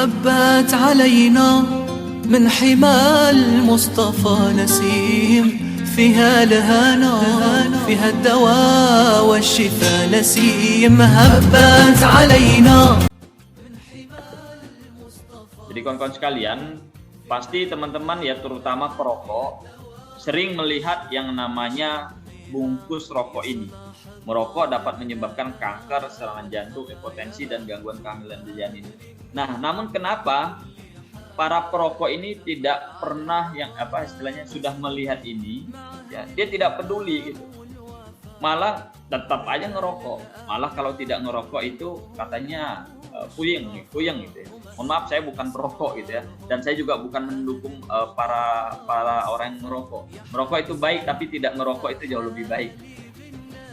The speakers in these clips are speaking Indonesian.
هبت علينا من حمى المصطفى نسيم فيها الهنا فيها الدواء والشفاء نسيم هبت علينا. Jadi kawan-kawan sekalian, pasti teman-teman ya terutama perokok sering melihat yang namanya bungkus rokok ini. Merokok dapat menyebabkan kanker, serangan jantung, hipertensi, dan gangguan kehamilan di janin. Nah, namun kenapa para perokok ini tidak pernah yang istilahnya sudah melihat ini, ya dia tidak peduli gitu. Malah tetap aja ngerokok. Malah kalau tidak ngerokok itu katanya puyeng gitu ya. Mohon maaf, saya bukan perokok gitu ya, dan saya juga bukan mendukung para orang yang merokok. Merokok itu baik, tapi tidak ngerokok itu jauh lebih baik.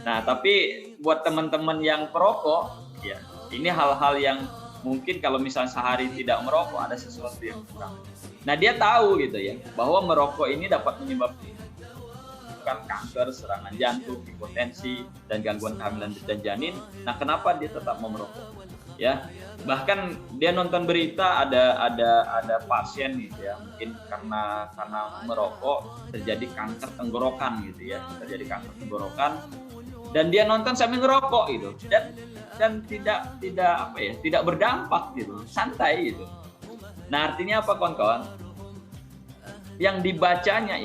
Nah, tapi buat teman-teman yang perokok, ya ini hal-hal yang mungkin kalau misalnya sehari tidak merokok ada sesuatu yang kurang. Nah, dia tahu gitu ya bahwa merokok ini dapat menyebabkan kanker, serangan jantung, hipertensi, dan gangguan kehamilan dan janin. Nah, kenapa dia tetap mau merokok? Ya, bahkan dia nonton berita ada pasien gitu ya, mungkin karena merokok terjadi kanker tenggorokan gitu ya, dan dia nonton sambil ngerokok gitu, dan tidak berdampak gitu, santai gitu. Nah, artinya apa kawan-kawan? Yang dibacanya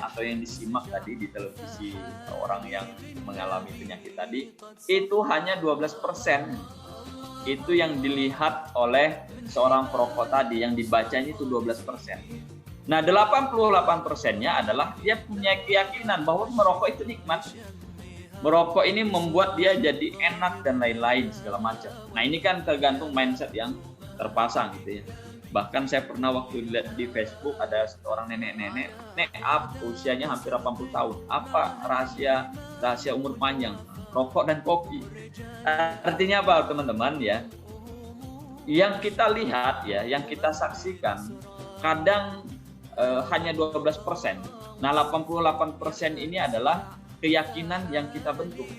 atau yang disimak tadi di televisi orang yang mengalami penyakit tadi itu hanya 12%. Itu yang dilihat oleh seorang perokok tadi, yang dibacanya itu 12%. Nah, 88%-nya adalah dia punya keyakinan bahwa merokok itu nikmat. Merokok ini membuat dia jadi enak dan lain-lain segala macam. Nah, ini kan tergantung mindset yang terpasang gitu ya. Bahkan saya pernah waktu lihat di Facebook ada seorang nenek usianya hampir 80 tahun. Apa rahasia umur panjang? Rokok dan kopi. Artinya apa teman-teman ya? Yang kita lihat ya, yang kita saksikan kadang hanya 12%. Nah, 88% ini adalah keyakinan yang kita bentuk.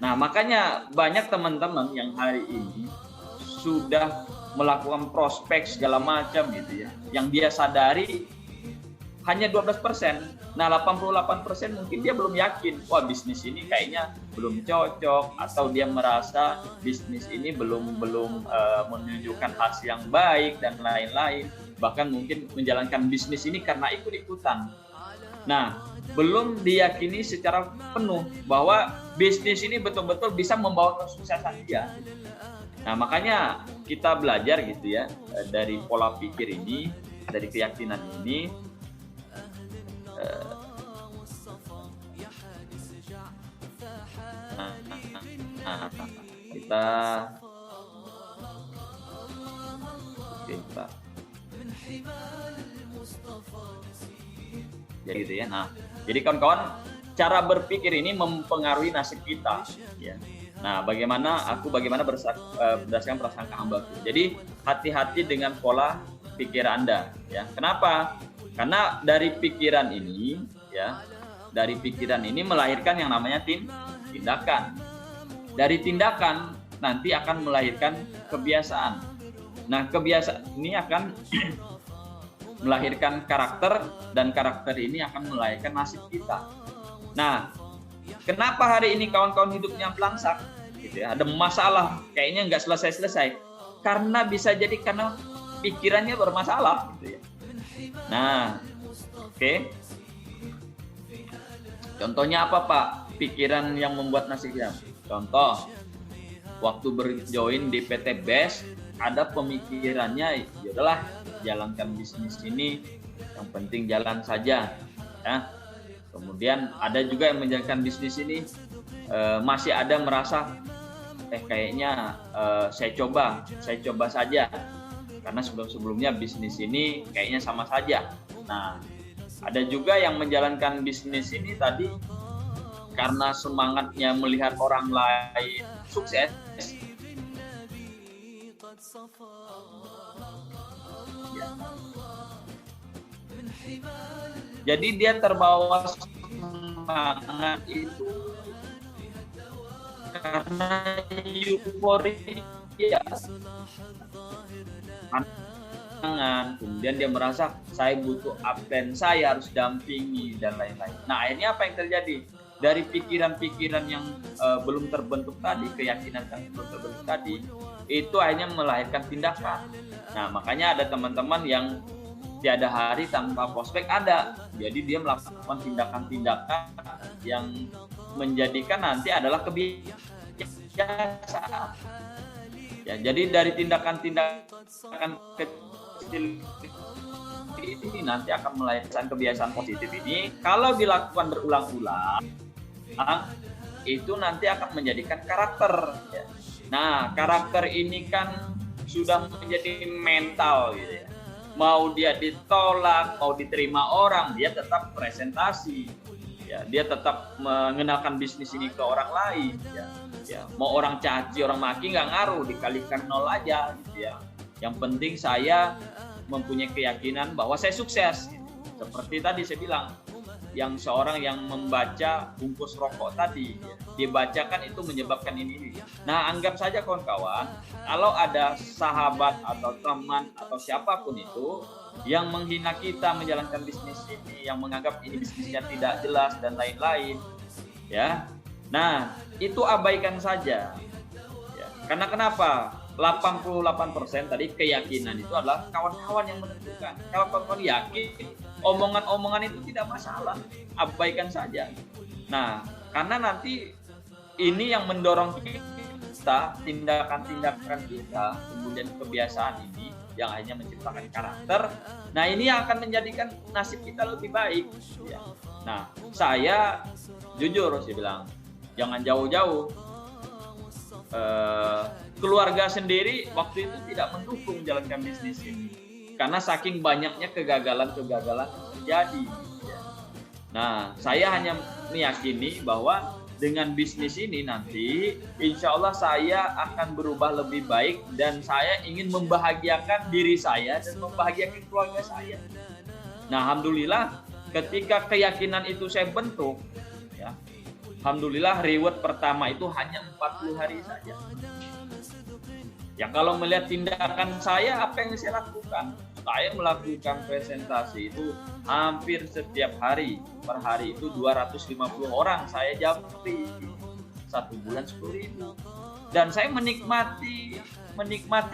Nah, makanya banyak teman-teman yang hari ini sudah melakukan prospek segala macam gitu ya. Yang dia sadari hanya 12%. Nah, 88% mungkin dia belum yakin, wah bisnis ini kayaknya belum cocok, atau dia merasa bisnis ini belum menunjukkan hasil yang baik dan lain-lain. Bahkan mungkin menjalankan bisnis ini karena ikut-ikutan. Nah, belum diyakini secara penuh bahwa bisnis ini betul-betul bisa membawa kesuksesan dia. Nah, makanya kita belajar gitu ya dari pola pikir ini, dari keyakinan ini. Kita jadi gitu ya. Nah, jadi kawan-kawan, cara berpikir ini mempengaruhi nasib kita ya. Nah, bagaimana berdasarkan prasangka hamba. Jadi hati-hati dengan pola pikir Anda ya. Kenapa? Karena dari pikiran ini melahirkan yang namanya tindakan. Dari tindakan nanti akan melahirkan kebiasaan. Nah, kebiasaan ini akan melahirkan karakter, dan karakter ini akan melahirkan nasib kita. Nah, kenapa hari ini kawan-kawan hidupnya pelangsak? Gitu ya, ada masalah, kayaknya nggak selesai-selesai. Karena bisa jadi karena pikirannya bermasalah. Gitu ya. Nah, oke. Contohnya apa Pak? Pikiran yang membuat nasibnya. Contoh, waktu berjoin di PT BES, ada pemikirannya, yaudahlah jalankan bisnis ini, yang penting jalan saja. Ya. Kemudian ada juga yang menjalankan bisnis ini masih ada merasa kayaknya saya coba saja karena sebelumnya bisnis ini kayaknya sama saja. Nah, ada juga yang menjalankan bisnis ini tadi karena semangatnya melihat orang lain sukses. Ya. Jadi dia terbawa semangat itu karena euforia dia kemudian dia merasa saya butuh absen, saya harus dampingi dan lain-lain. Nah, akhirnya apa yang terjadi? Dari pikiran-pikiran yang belum terbentuk tadi, keyakinan yang belum terbentuk tadi, itu akhirnya melahirkan tindakan. Nah, makanya ada teman-teman yang tiada hari tanpa prospek ada. Jadi dia melakukan tindakan-tindakan yang menjadikan nanti adalah kebiasaan. Ya, jadi dari tindakan-tindakan kecil ini nanti akan melahirkan kebiasaan positif ini. Kalau dilakukan berulang-ulang, itu nanti akan menjadikan karakter. Ya. Nah, karakter ini kan sudah menjadi mental, gitu ya. Mau dia ditolak, mau diterima orang, dia tetap presentasi. Ya, dia tetap mengenalkan bisnis ini ke orang lain. Ya, mau orang caci, orang maki nggak ngaruh, dikalikan 0 aja, gitu ya. Yang penting saya mempunyai keyakinan bahwa saya sukses. Seperti tadi saya bilang, yang seorang yang membaca bungkus rokok tadi, dibacakan itu menyebabkan ini. Nah, anggap saja kawan-kawan, kalau ada sahabat atau teman atau siapapun itu yang menghina kita menjalankan bisnis ini, yang menganggap ini bisnisnya tidak jelas dan lain-lain, ya. Nah, itu abaikan saja. Ya. Karena kenapa? 88% tadi keyakinan itu adalah kawan-kawan yang menentukan. Kalau kawan-kawan yakin, omongan-omongan itu tidak masalah, abaikan saja. Nah, karena nanti ini yang mendorong kita, tindakan-tindakan kita, kemudian kebiasaan ini yang akhirnya menciptakan karakter. Nah, ini yang akan menjadikan nasib kita lebih baik. Ya. Nah, saya jujur saya bilang, jangan jauh-jauh. Keluarga sendiri waktu itu tidak mendukung menjalankan bisnis ini karena saking banyaknya kegagalan-kegagalan terjadi. Nah, saya hanya meyakini bahwa dengan bisnis ini nanti insya Allah saya akan berubah lebih baik dan saya ingin membahagiakan diri saya dan membahagiakan keluarga saya. Nah, alhamdulillah ketika keyakinan itu saya bentuk, ya, alhamdulillah reward pertama itu hanya 40 hari saja. Ya, kalau melihat tindakan saya, apa yang saya lakukan? Saya melakukan presentasi itu hampir setiap hari. Per hari itu 250 orang saya japri. 1 bulan 10.000. Dan saya menikmati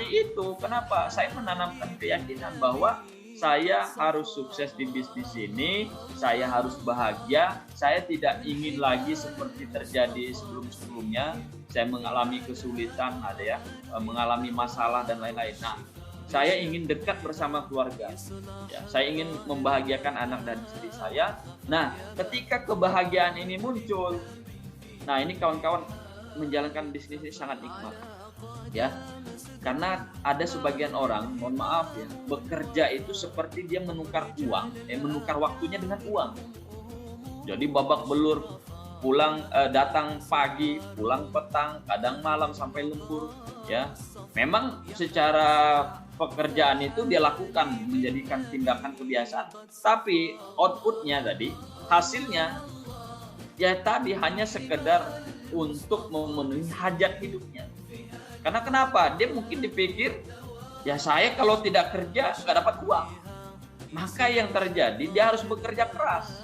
itu. Kenapa? Saya menanamkan keyakinan bahwa saya harus sukses di bisnis ini, saya harus bahagia, saya tidak ingin lagi seperti terjadi sebelum-sebelumnya, saya mengalami kesulitan, mengalami masalah dan lain-lain. Nah, saya ingin dekat bersama keluarga, ya, saya ingin membahagiakan anak dan istri saya. Nah, ketika kebahagiaan ini muncul, nah ini kawan-kawan menjalankan bisnis ini sangat nikmat, ya. Karena ada sebagian orang, mohon maaf ya, bekerja itu seperti dia menukar uang, menukar waktunya dengan uang. Jadi babak belur, pulang datang pagi, pulang petang, kadang malam sampai lembur, ya. Memang secara pekerjaan itu dia lakukan menjadikan tindakan kebiasaan, tapi outputnya tadi, hasilnya ya tadi hanya sekedar untuk memenuhi hajat hidupnya. Karena kenapa? Dia mungkin dipikir, ya saya kalau tidak kerja nggak dapat uang. Maka yang terjadi dia harus bekerja keras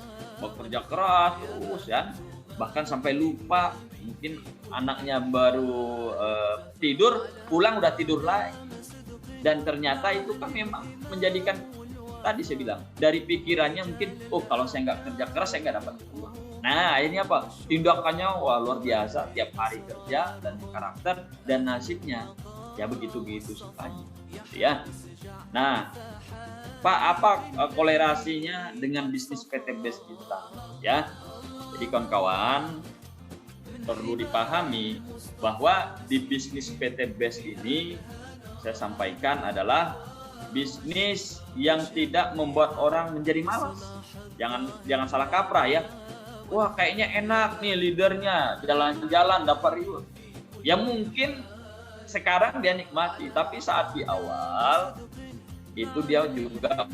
terus ya. Bahkan sampai lupa, mungkin anaknya baru tidur, pulang udah tidur lagi. Dan ternyata itu kan memang menjadikan, tadi saya bilang, dari pikirannya mungkin, oh kalau saya nggak kerja keras saya nggak dapat uang. Nah, ini apa? Tindakannya wah luar biasa, tiap hari kerja dan karakter dan nasibnya ya begitu-begitu saja, ya. Nah, Pak, apa kolerasinya dengan bisnis PT Best kita, ya? Jadi kawan-kawan perlu dipahami bahwa di bisnis PT Best ini saya sampaikan adalah bisnis yang tidak membuat orang menjadi malas. Jangan salah kaprah ya. Wah, kayaknya enak nih leadernya, jalan-jalan dapat reward. Ya mungkin sekarang dia nikmati, tapi saat di awal itu dia juga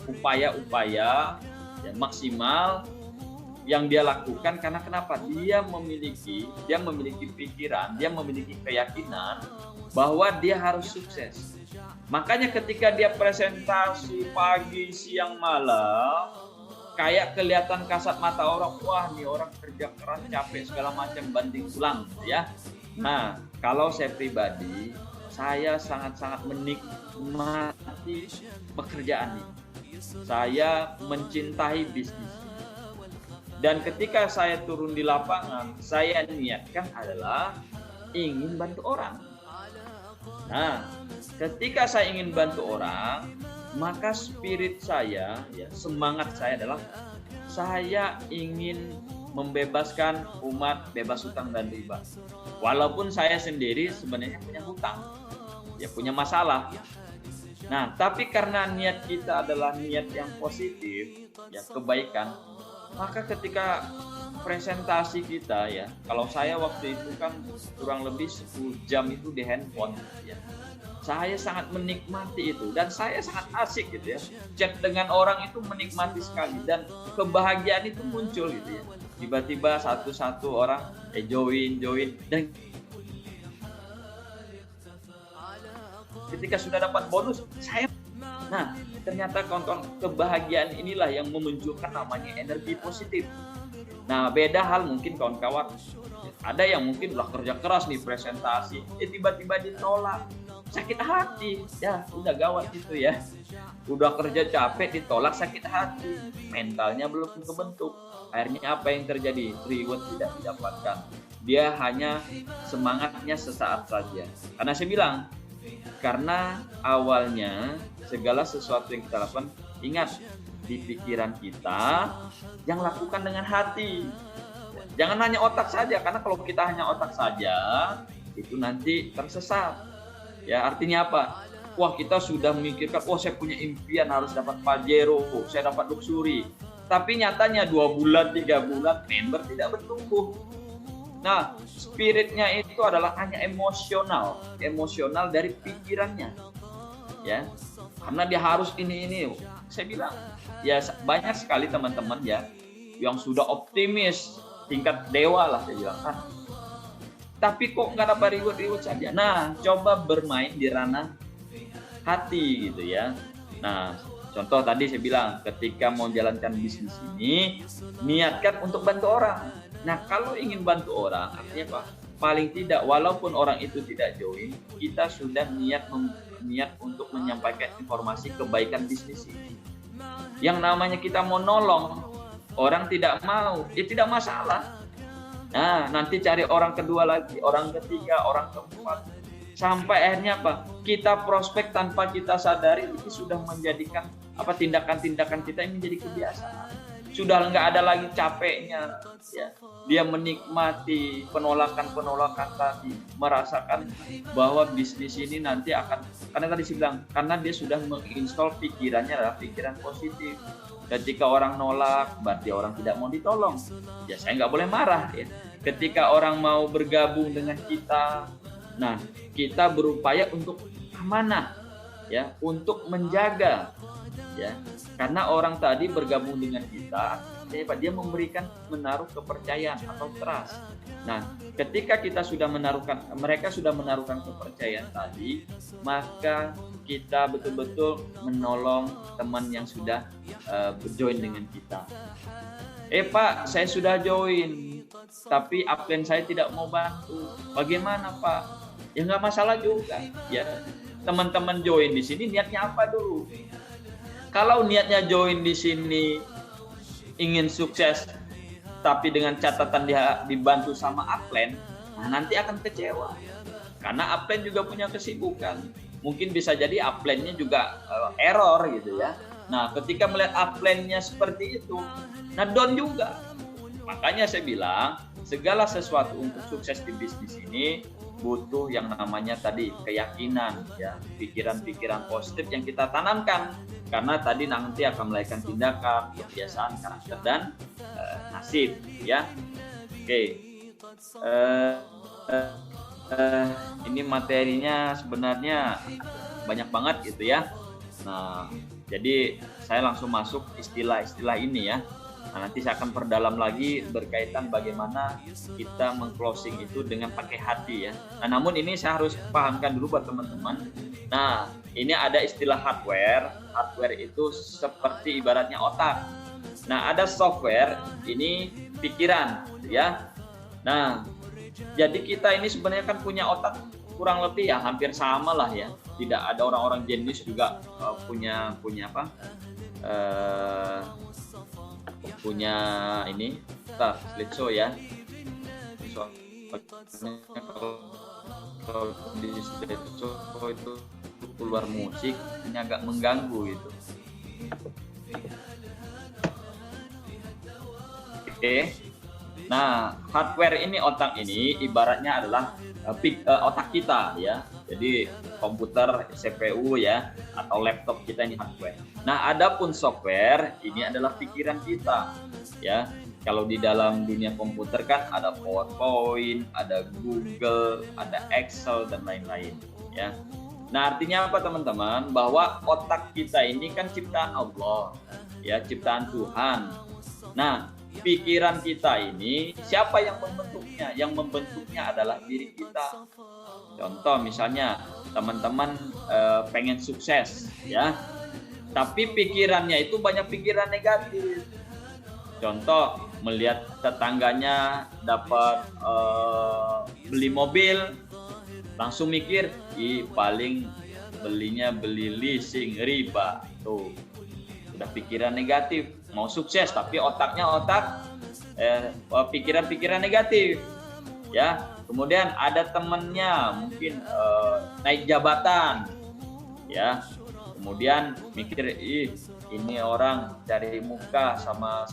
upaya-upaya yang maksimal yang dia lakukan karena kenapa? Dia memiliki pikiran, dia memiliki keyakinan bahwa dia harus sukses. Makanya ketika dia presentasi pagi, siang, malam, kayak kelihatan kasat mata orang, wah nih orang kerja keras, capek segala macam, banting tulang, ya. Nah, kalau saya pribadi, saya sangat-sangat menikmati pekerjaan ini. Saya mencintai bisnis. Dan ketika saya turun di lapangan, saya niatkan adalah ingin bantu orang. Nah, ketika saya ingin bantu orang, maka spirit saya, ya, semangat saya adalah saya ingin membebaskan umat bebas hutang dan riba. Walaupun saya sendiri sebenarnya punya hutang, ya punya masalah. Nah, tapi karena niat kita adalah niat yang positif, ya kebaikan, maka ketika presentasi kita, ya, kalau saya waktu itu kan kurang lebih 10 jam itu di handphone, ya. Saya sangat menikmati itu dan saya sangat asik gitu ya. Chat dengan orang itu menikmati sekali dan kebahagiaan itu muncul gitu ya. Tiba-tiba satu-satu orang join dan ketika sudah dapat bonus saya, nah ternyata kawan-kawan, kebahagiaan inilah yang memunculkan namanya energi positif. Nah, beda hal mungkin kawan-kawan, ada yang mungkin udah kerja keras nih presentasi, tiba-tiba ditolak, sakit hati, ya udah gawat gitu ya. Udah kerja capek ditolak, sakit hati, mentalnya belum kebentuk. Akhirnya apa yang terjadi? Reward tidak didapatkan. Dia hanya semangatnya sesaat saja. Karena saya bilang, karena awalnya segala sesuatu yang kita lakukan, ingat, di pikiran kita, yang lakukan dengan hati. Jangan hanya otak saja, karena kalau kita hanya otak saja, itu nanti tersesat. Ya, artinya apa? Wah, kita sudah memikirkan, oh saya punya impian harus dapat Pajero, saya dapat luxury. Tapi nyatanya 2 bulan, 3 bulan, member tidak bertumbuh. Nah, spiritnya itu adalah hanya emosional dari pikirannya. Ya, karena dia harus ini. Saya bilang, ya banyak sekali teman-teman ya yang sudah optimis tingkat dewa lah saya bilang kan. Tapi kok nggak dapat reward saja. Nah, coba bermain di ranah hati gitu ya. Nah, contoh tadi saya bilang ketika mau jalankan bisnis ini, niatkan untuk bantu orang. Nah, kalau ingin bantu orang, artinya apa? Paling tidak, walaupun orang itu tidak join, kita sudah niat untuk menyampaikan informasi kebaikan bisnis ini. Yang namanya kita mau nolong, orang tidak mau, ya tidak masalah. Nah, nanti cari orang kedua lagi, orang ketiga, orang keempat. Sampai akhirnya apa? Kita prospek tanpa kita sadari, itu sudah menjadikan tindakan-tindakan kita ini menjadi kebiasaan. Sudah nggak ada lagi capeknya, ya. Dia menikmati penolakan tadi, merasakan bahwa bisnis ini nanti akan, karena tadi saya bilang, karena dia sudah menginstall pikirannya adalah pikiran positif. Ketika orang nolak, berarti orang tidak mau ditolong. Ya saya nggak boleh marah ya. Ketika orang mau bergabung dengan kita, nah kita berupaya untuk amanah, ya, untuk menjaga, ya. Karena orang tadi bergabung dengan kita, dia menaruh kepercayaan atau trust. Nah, ketika mereka sudah menaruhkan kepercayaan tadi, maka kita betul-betul menolong teman yang sudah berjoin dengan kita. Pak, saya sudah join, tapi upline saya tidak mau bantu. Bagaimana Pak? Ya nggak masalah juga. Ya, teman-teman join di sini niatnya apa dulu? Kalau niatnya join di sini ingin sukses, tapi dengan catatan dia dibantu sama upline, nah nanti akan kecewa. Karena upline juga punya kesibukan. Mungkin bisa jadi upline-nya juga error gitu ya. Nah, ketika melihat upline-nya seperti itu, nah down juga. Makanya saya bilang, segala sesuatu untuk sukses di bisnis ini butuh yang namanya tadi keyakinan, ya, pikiran-pikiran positif yang kita tanamkan, karena tadi nanti akan melahirkan tindakan, kebiasaan, karakter dan nasib, ya. Oke, ini materinya sebenarnya banyak banget gitu ya. Nah, jadi saya langsung masuk istilah-istilah ini ya. Nah, nanti saya akan perdalam lagi berkaitan bagaimana kita meng-closing itu dengan pakai hati ya. Nah, namun ini saya harus pahamkan dulu buat teman-teman. Nah, ini ada istilah hardware. Hardware itu seperti ibaratnya otak. Nah, ada software, ini pikiran ya. Nah, jadi kita ini sebenarnya kan punya otak kurang lebih ya hampir sama lah ya. Tidak ada orang-orang jenius juga punya apa? Punya ini slideshow ya. Kalau di slideshow itu keluar musik ini agak mengganggu itu. Oke. Nah, hardware ini, otak ini ibaratnya adalah otak kita ya. Jadi komputer, CPU ya, atau laptop kita ini hardware. Nah, adapun software ini adalah pikiran kita ya. Kalau di dalam dunia komputer kan ada PowerPoint, ada Google, ada Excel dan lain-lain ya. Nah, artinya apa teman-teman? Bahwa otak kita ini kan ciptaan Allah ya, ciptaan Tuhan. Nah, pikiran kita ini siapa yang membentuknya? Yang membentuknya adalah diri kita. Contoh misalnya teman-teman pengen sukses ya, tapi pikirannya itu banyak pikiran negatif. Contoh melihat tetangganya dapat beli mobil, langsung mikir, paling beli leasing riba. Tuh, udah pikiran negatif. Mau sukses tapi otaknya pikiran-pikiran negatif ya. Kemudian ada temennya mungkin naik jabatan ya, kemudian mikir ini orang cari muka sama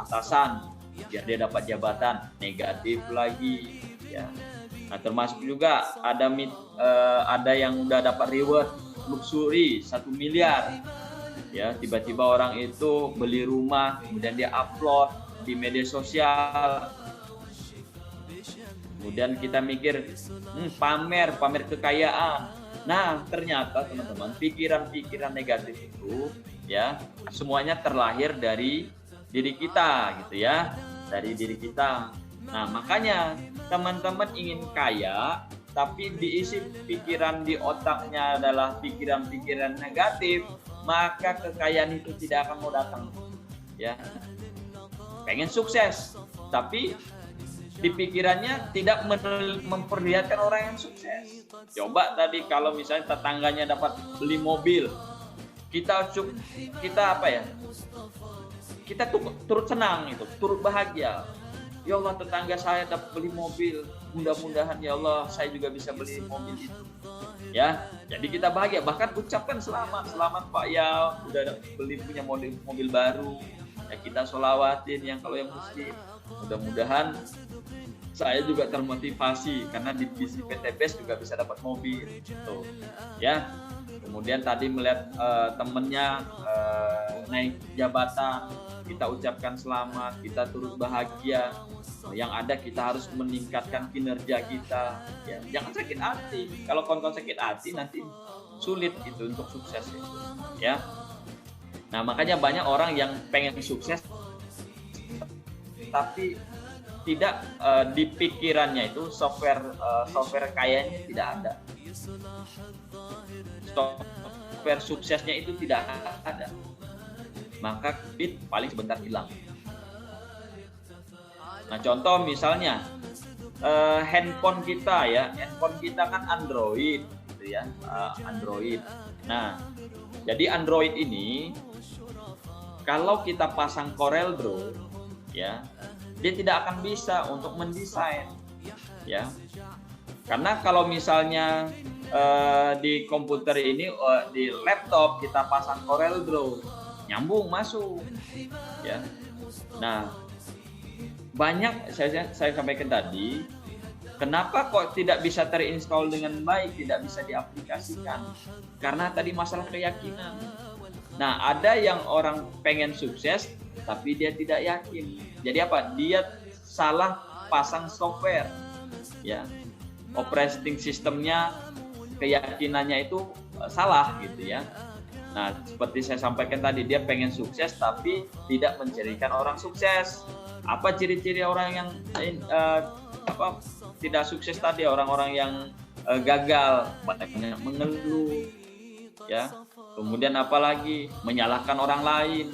atasan biar dia dapat jabatan, negatif lagi ya. Nah, termasuk juga ada yang udah dapat reward luxury 1 miliar ya, tiba-tiba orang itu beli rumah, kemudian dia upload di media sosial, kemudian kita mikir pamer kekayaan. Nah, ternyata teman-teman, pikiran-pikiran negatif itu ya semuanya terlahir dari diri kita gitu ya, dari diri kita. Nah, makanya teman-teman ingin kaya tapi diisi pikiran di otaknya adalah pikiran-pikiran negatif, maka kekayaan itu tidak akan mau datang ya. Pengen sukses tapi di pikirannya tidak memperlihatkan orang yang sukses. Coba tadi kalau misalnya tetangganya dapat beli mobil, kita apa ya, kita turut senang itu, turut bahagia. Ya Allah, tetangga saya dapat beli mobil, mudah-mudahan ya Allah saya juga bisa beli mobil itu ya. Jadi kita bahagia, bahkan ucapkan selamat Pak ya udah punya mobil baru ya. Kita sholawatin yang kalau yang muslim, mudah-mudahan saya juga termotivasi karena di PTBS juga bisa dapat mobil gitu ya. Kemudian tadi melihat temennya naik jabatan, kita ucapkan selamat, kita turut bahagia. Yang ada kita harus meningkatkan kinerja kita ya. Jangan sakit hati. Kalau kawan-kawan sakit hati nanti sulit itu untuk sukses ya. Nah, makanya banyak orang yang pengen sukses tapi tidak di pikirannya itu software kayanya tidak ada. Software suksesnya itu tidak ada. Maka paling sebentar hilang. Nah, contoh misalnya handphone kita kan Android gitu ya, Android. Nah, jadi Android ini kalau kita pasang Corel Draw ya, dia tidak akan bisa untuk mendesain ya. Karena kalau misalnya di komputer ini di laptop kita pasang Corel Draw, nyambung masuk ya. Nah, banyak saya sampaikan tadi, kenapa kok tidak bisa terinstall dengan baik, tidak bisa diaplikasikan? Karena tadi masalah keyakinan. Nah, ada yang orang pengen sukses tapi dia tidak yakin. Jadi apa? Dia salah pasang software ya. Operating sistemnya, keyakinannya itu salah gitu ya. Nah, seperti saya sampaikan tadi, dia pengen sukses tapi tidak menceritakan orang sukses. Apa ciri-ciri orang yang tidak sukses tadi? Orang-orang yang gagal, banyak mengeluh, ya. Kemudian apalagi menyalahkan orang lain,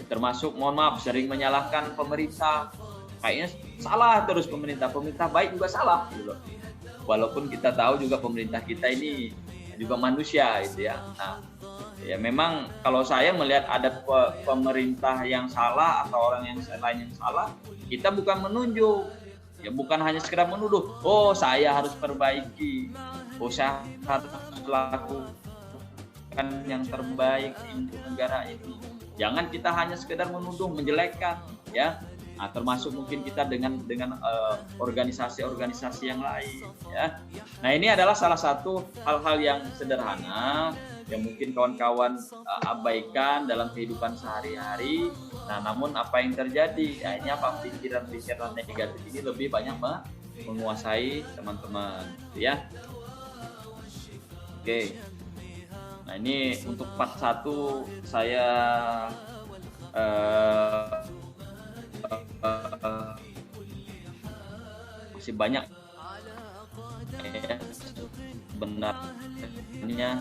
termasuk mohon maaf sering menyalahkan pemerintah. Kayaknya salah terus pemerintah baik juga salah gitu loh. Walaupun kita tahu juga pemerintah kita ini juga manusia gitu ya. Nah, ya memang kalau saya melihat ada pemerintah yang salah atau orang yang lain yang salah, kita bukan menunjuk, ya bukan hanya sekedar menuduh. Oh, saya harus perbaiki, oh saya harus lakukan yang terbaik untuk negara ini. Jangan kita hanya sekedar menuduh, menjelekkan, ya. Nah, termasuk mungkin kita dengan organisasi-organisasi yang lain, ya. Nah, ini adalah salah satu hal-hal yang sederhana yang mungkin kawan-kawan abaikan dalam kehidupan sehari-hari. Nah, namun apa yang terjadi? Ya, ini apa pikiran-pikiran negatif ini lebih banyak menguasai teman-teman, ya. Oke. Nah, ini untuk part 1 saya masih banyak ya, sebenarnya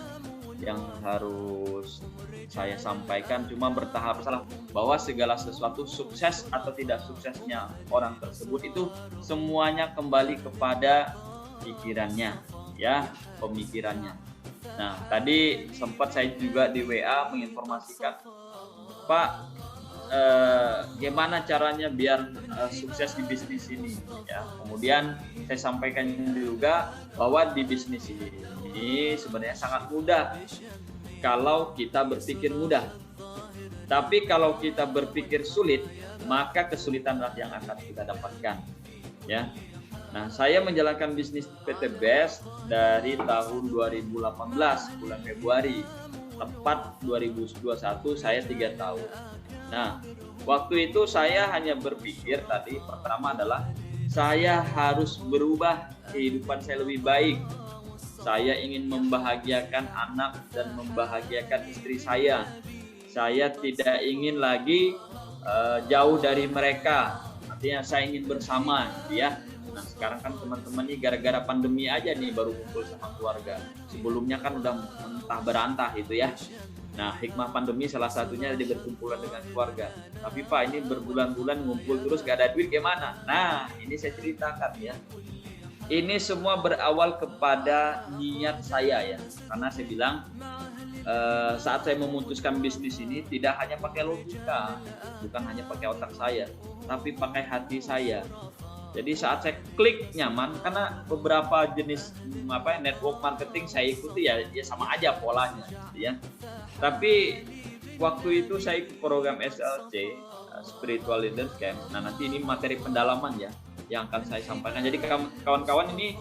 yang harus saya sampaikan, cuma bertahap salah bahwa segala sesuatu sukses atau tidak suksesnya orang tersebut itu semuanya kembali kepada pikirannya, ya, pemikirannya. Nah, tadi sempat saya juga di WA menginformasikan, Pak, gimana caranya biar sukses di bisnis ini, ya. Kemudian saya sampaikan juga bahwa di bisnis ini sebenarnya sangat mudah kalau kita berpikir mudah, tapi kalau kita berpikir sulit, maka kesulitanlah yang akan kita dapatkan, ya. Nah, saya menjalankan bisnis PT Best dari tahun 2018 bulan Februari, tepat 2021 saya 3 tahun. Nah, waktu itu saya hanya berpikir tadi, pertama adalah saya harus berubah kehidupan saya lebih baik. Saya ingin membahagiakan anak dan membahagiakan istri saya. Saya tidak ingin lagi jauh dari mereka. Artinya saya ingin bersama, ya. Nah, sekarang kan teman-teman ini gara-gara pandemi aja nih baru kumpul sama keluarga. Sebelumnya kan udah mentah berantah itu, ya. Nah, hikmah pandemi salah satunya di berkumpulan dengan keluarga. Tapi Pak, ini berbulan-bulan ngumpul terus gak ada duit gimana? Nah, ini saya ceritakan, ya. Ini semua berawal kepada niat saya, ya. Karena saya bilang saat saya memutuskan bisnis ini tidak hanya pakai logika, bukan hanya pakai otak saya, tapi pakai hati saya. Jadi saat saya klik nyaman, karena beberapa jenis network marketing saya ikuti ya sama aja polanya, ya. Tapi waktu itu saya ikut program SLC, Spiritual Leaders Camp. Nah, nanti ini materi pendalaman ya yang akan saya sampaikan. Jadi kawan-kawan ini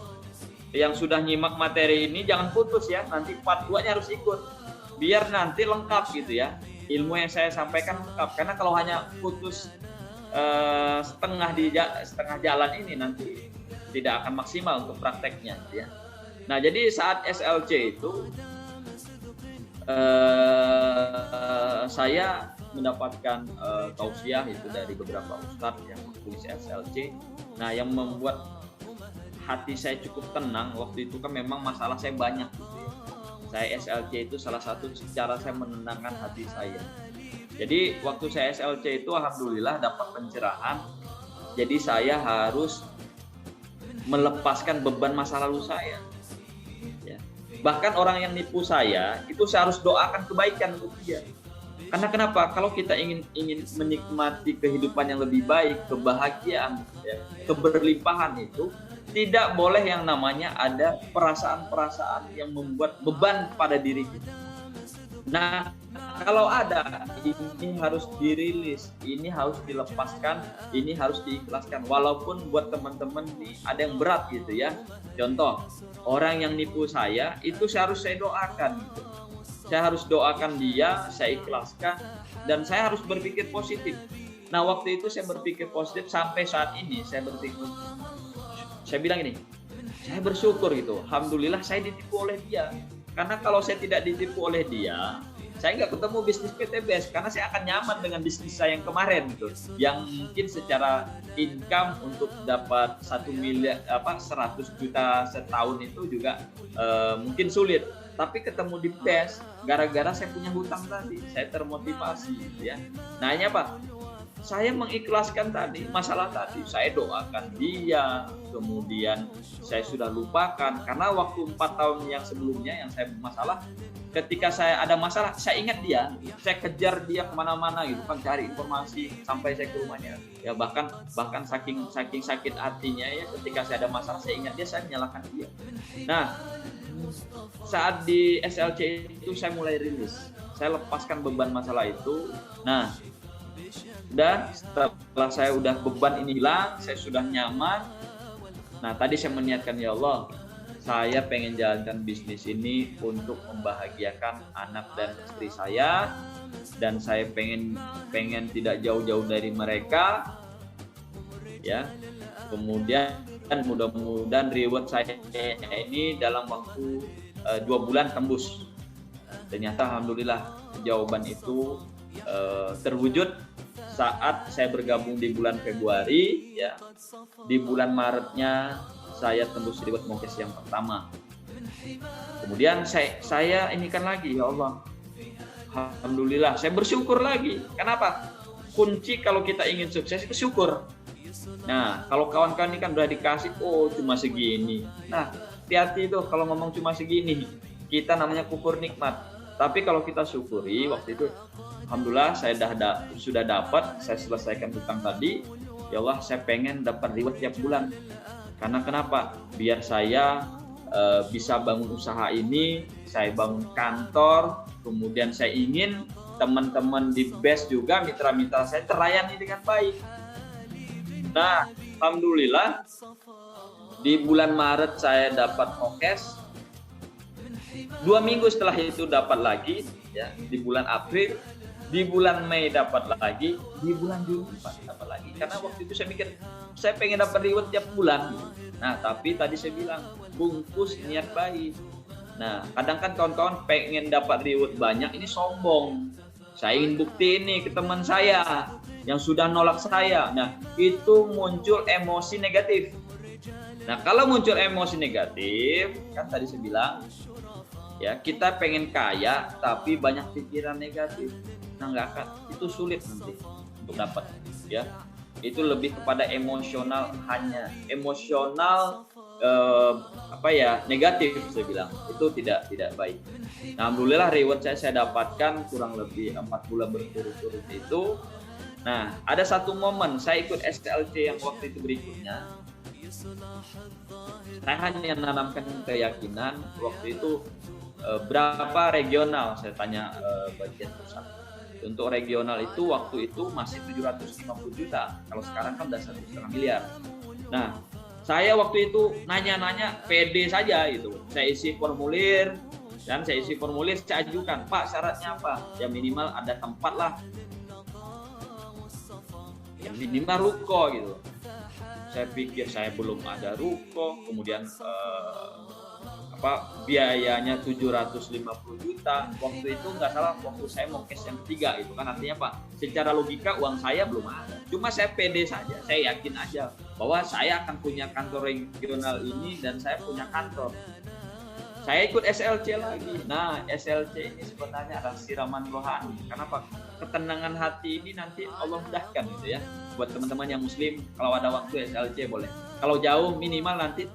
yang sudah nyimak materi ini jangan putus ya. Nanti part 2-nya harus ikut. Biar nanti lengkap gitu ya. Ilmu yang saya sampaikan lengkap. Karena kalau hanya putus setengah jalan ini nanti tidak akan maksimal untuk prakteknya, ya. Nah, jadi saat SLC itu saya mendapatkan tausiah itu dari beberapa ustadz yang tulis SLC. Nah, yang membuat hati saya cukup tenang waktu itu kan memang masalah saya banyak gitu ya. Saya SLC itu salah satu cara saya menenangkan hati saya. Jadi waktu saya SLC itu alhamdulillah dapat pencerahan. Jadi saya harus melepaskan beban masa lalu saya. Ya. Bahkan orang yang nipu saya itu saya harus doakan kebaikan untuk dia. Karena kenapa? Kalau kita ingin menikmati kehidupan yang lebih baik, kebahagiaan, ya, keberlimpahan itu tidak boleh yang namanya ada perasaan-perasaan yang membuat beban pada diri kita. Nah, kalau ada, ini harus dirilis, ini harus dilepaskan, ini harus diikhlaskan. Walaupun buat teman-teman ini ada yang berat gitu ya. Contoh, orang yang nipu saya, itu saya doakan gitu. Saya harus doakan dia, saya ikhlaskan, dan saya harus berpikir positif. Nah, waktu itu saya berpikir positif sampai saat ini saya berpikir, saya bilang ini, saya bersyukur gitu. Alhamdulillah saya ditipu oleh dia. Karena kalau saya tidak ditipu oleh dia, saya nggak ketemu bisnis PTBS karena saya akan nyaman dengan bisnis saya yang kemarin gitu, yang mungkin secara income untuk dapat 1 miliar 100 juta setahun itu juga mungkin sulit. Tapi ketemu di BES, gara-gara saya punya hutang tadi, saya termotivasi gitu ya. Nah ini apa? Saya mengikhlaskan tadi masalah tadi, saya doakan dia, kemudian saya sudah lupakan karena waktu 4 tahun yang sebelumnya yang saya bermasalah, ketika saya ada masalah saya ingat dia, saya kejar dia kemana-mana gitu kan, cari informasi sampai saya ke rumahnya ya, bahkan saking sakit hatinya ya, ketika saya ada masalah saya ingat dia, saya menyalahkan dia. Nah saat di SLC itu saya mulai rilis, saya lepaskan beban masalah itu. Nah dan setelah saya udah beban ini hilang, saya sudah nyaman. Nah tadi saya meniatkan, ya Allah, saya pengen jalankan bisnis ini untuk membahagiakan anak dan istri saya, dan saya pengen tidak jauh-jauh dari mereka, ya. Kemudian mudah-mudahan reward saya ini dalam waktu 2 bulan tembus. Ternyata alhamdulillah jawaban itu terwujud saat saya bergabung di bulan Februari, ya. Di bulan Maretnya saya tembus reward Mokes yang pertama. Kemudian saya ini kan lagi, ya Allah, alhamdulillah, saya bersyukur lagi. Kenapa? Kunci kalau kita ingin sukses itu syukur. Nah kalau kawan-kawan ini kan udah dikasih, oh cuma segini. Nah hati-hati itu kalau ngomong cuma segini, kita namanya kufur nikmat. Tapi kalau kita syukuri, waktu itu alhamdulillah saya sudah dapat, saya selesaikan hutang tadi. Ya Allah, saya pengen dapat reward tiap bulan. Karena kenapa? Biar saya bisa bangun usaha ini, saya bangun kantor, kemudian saya ingin teman-teman di BES juga, mitra-mitra saya terlayani dengan baik. Nah, alhamdulillah di bulan Maret saya dapat Mokes. 2 minggu setelah itu dapat lagi, ya, di bulan April. Di bulan Mei dapat lagi, di bulan Juni dapat lagi. Karena waktu itu saya mikir, saya pengen dapat reward tiap bulan. Nah, tapi tadi saya bilang, bungkus niat baik. Nah, kadang kan kawan-kawan pengen dapat reward banyak, ini sombong. Saya ingin bukti ini ke teman saya yang sudah nolak saya. Nah, itu muncul emosi negatif. Nah, kalau muncul emosi negatif, kan tadi saya bilang, ya kita pengen kaya tapi banyak pikiran negatif. Nah nggak akan, itu sulit nanti untuk dapat, ya. Itu lebih kepada emosional, hanya emosional negatif, saya bilang itu tidak baik. Nah, alhamdulillah reward saya dapatkan kurang lebih 4 bulan berturut-turut itu. Nah ada satu momen saya ikut SLC yang waktu itu berikutnya, saya hanya menanamkan keyakinan waktu itu. Berapa regional, saya tanya bagian pusat. Untuk regional itu waktu itu masih 750 juta. Kalau sekarang kan udah 1,5 miliar. Nah, saya waktu itu nanya-nanya pede saja itu. Saya isi formulir, saya ajukan, Pak syaratnya apa? Ya minimal ada tempat lah. Ya minimal ruko gitu. Saya pikir saya belum ada ruko, kemudian biayanya 750 juta. Waktu itu nggak salah, waktu saya mau cash yang ketiga itu kan, artinya Pak, secara logika uang saya belum ada. Cuma saya pede saja, saya yakin aja bahwa saya akan punya kantor regional ini dan saya punya kantor. Saya ikut SLC lagi. Nah, SLC ini sebenarnya adalah siraman rohani. Kenapa? Ketenangan hati ini nanti Allah mudahkan gitu ya. Buat teman-teman yang muslim, kalau ada waktu SLC boleh. Kalau jauh minimal nanti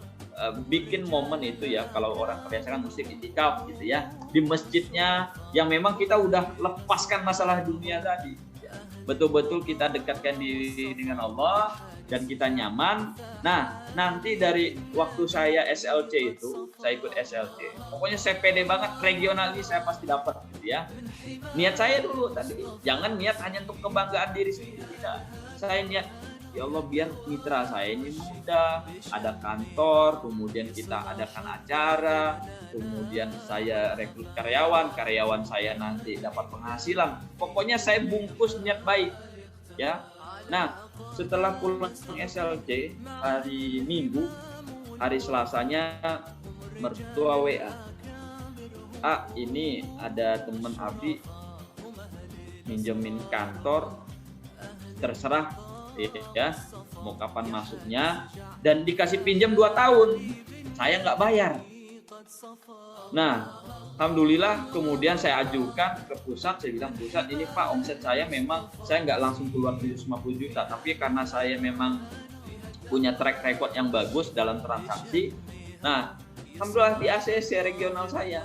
bikin momen itu ya, kalau orang kebiasaan muslim itikaf gitu ya, di masjidnya yang memang kita udah lepaskan masalah dunia tadi, betul-betul kita dekatkan diri dengan Allah dan kita nyaman. Nah nanti dari waktu saya SLC itu, saya ikut SLC, pokoknya saya pede banget, regional ini saya pasti dapat gitu ya. Niat saya dulu tadi, jangan niat hanya untuk kebanggaan diri sendiri, tidak. Saya niat, ya Allah, biar mitra saya ini mudah, ada kantor, kemudian kita adakan acara, kemudian saya rekrut karyawan saya nanti dapat penghasilan. Pokoknya saya bungkus niat baik, ya. Nah, setelah pulang SLC hari Minggu, hari Selasanya mertua WA. ini ada teman Abdi minjemin kantor, terserah ya mau kapan masuknya, dan dikasih pinjam 2 tahun, saya nggak bayar. Nah, alhamdulillah kemudian saya ajukan ke pusat, saya bilang, pusat ini Pak, omset saya memang saya nggak langsung keluar 750 juta, tapi karena saya memang punya track record yang bagus dalam transaksi. Nah, alhamdulillah di ACC regional saya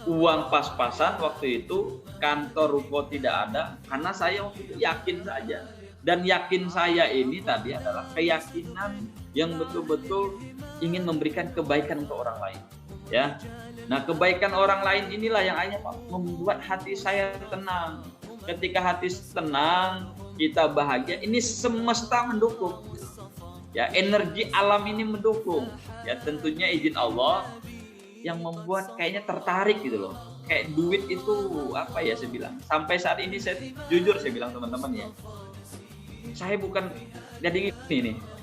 uang pas-pasan waktu itu, kantor ruko tidak ada, karena saya waktu itu yakin saja. Dan yakin saya ini tadi adalah keyakinan yang betul-betul ingin memberikan kebaikan untuk orang lain. Ya, nah kebaikan orang lain inilah yang akhirnya membuat hati saya tenang. Ketika hati tenang, kita bahagia, ini semesta mendukung. Ya, energi alam ini mendukung. Ya, tentunya izin Allah yang membuat kayaknya tertarik gitu loh. Kayak duit itu apa ya, saya bilang. Sampai saat ini saya jujur saya bilang teman-teman ya. Saya bukan jadi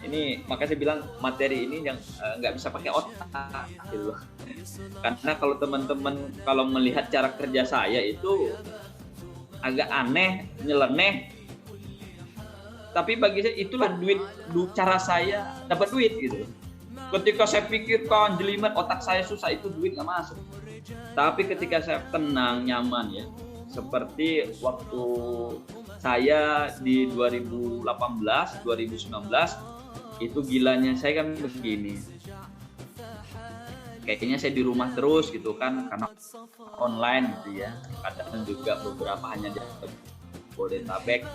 ini makanya saya bilang materi ini yang nggak bisa pakai otak gitu loh. Karena kalau teman-teman kalau melihat cara kerja saya itu agak aneh, nyeleneh. Tapi bagi saya itulah duit cara saya dapat duit gitu. Ketika saya pikirkan jelimet otak saya susah, itu duit nggak masuk. Tapi ketika saya tenang, nyaman ya, seperti waktu saya di 2018, 2019 itu gilanya saya kan begini. Kayaknya saya di rumah terus gitu kan, karena online gitu ya. Kadang juga beberapa hanya di Bodetabek.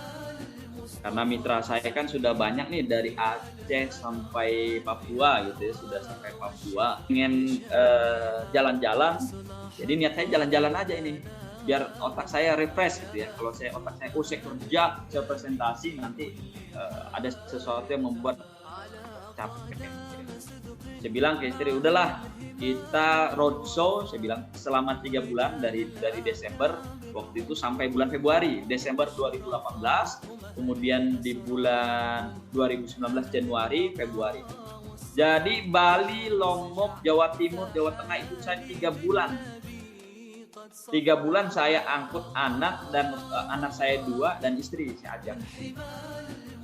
Karena mitra saya kan sudah banyak nih dari Aceh sampai Papua gitu ya, sudah sampai Papua. Ingin jalan-jalan, jadi niat saya jalan-jalan aja ini, biar otak saya refresh gitu ya. Kalau otak saya saya kerja, saya presentasi, nanti ada sesuatu yang membuat capek. Saya bilang ke istri, udahlah kita roadshow, saya bilang selama 3 bulan dari Desember waktu itu sampai bulan Februari, Desember 2018, kemudian di bulan 2019 Januari, Februari. Jadi Bali, Lombok, Jawa Timur, Jawa Tengah itu saya 3 bulan. 3 bulan saya angkut anak, dan anak saya 2 dan istri saya ajak.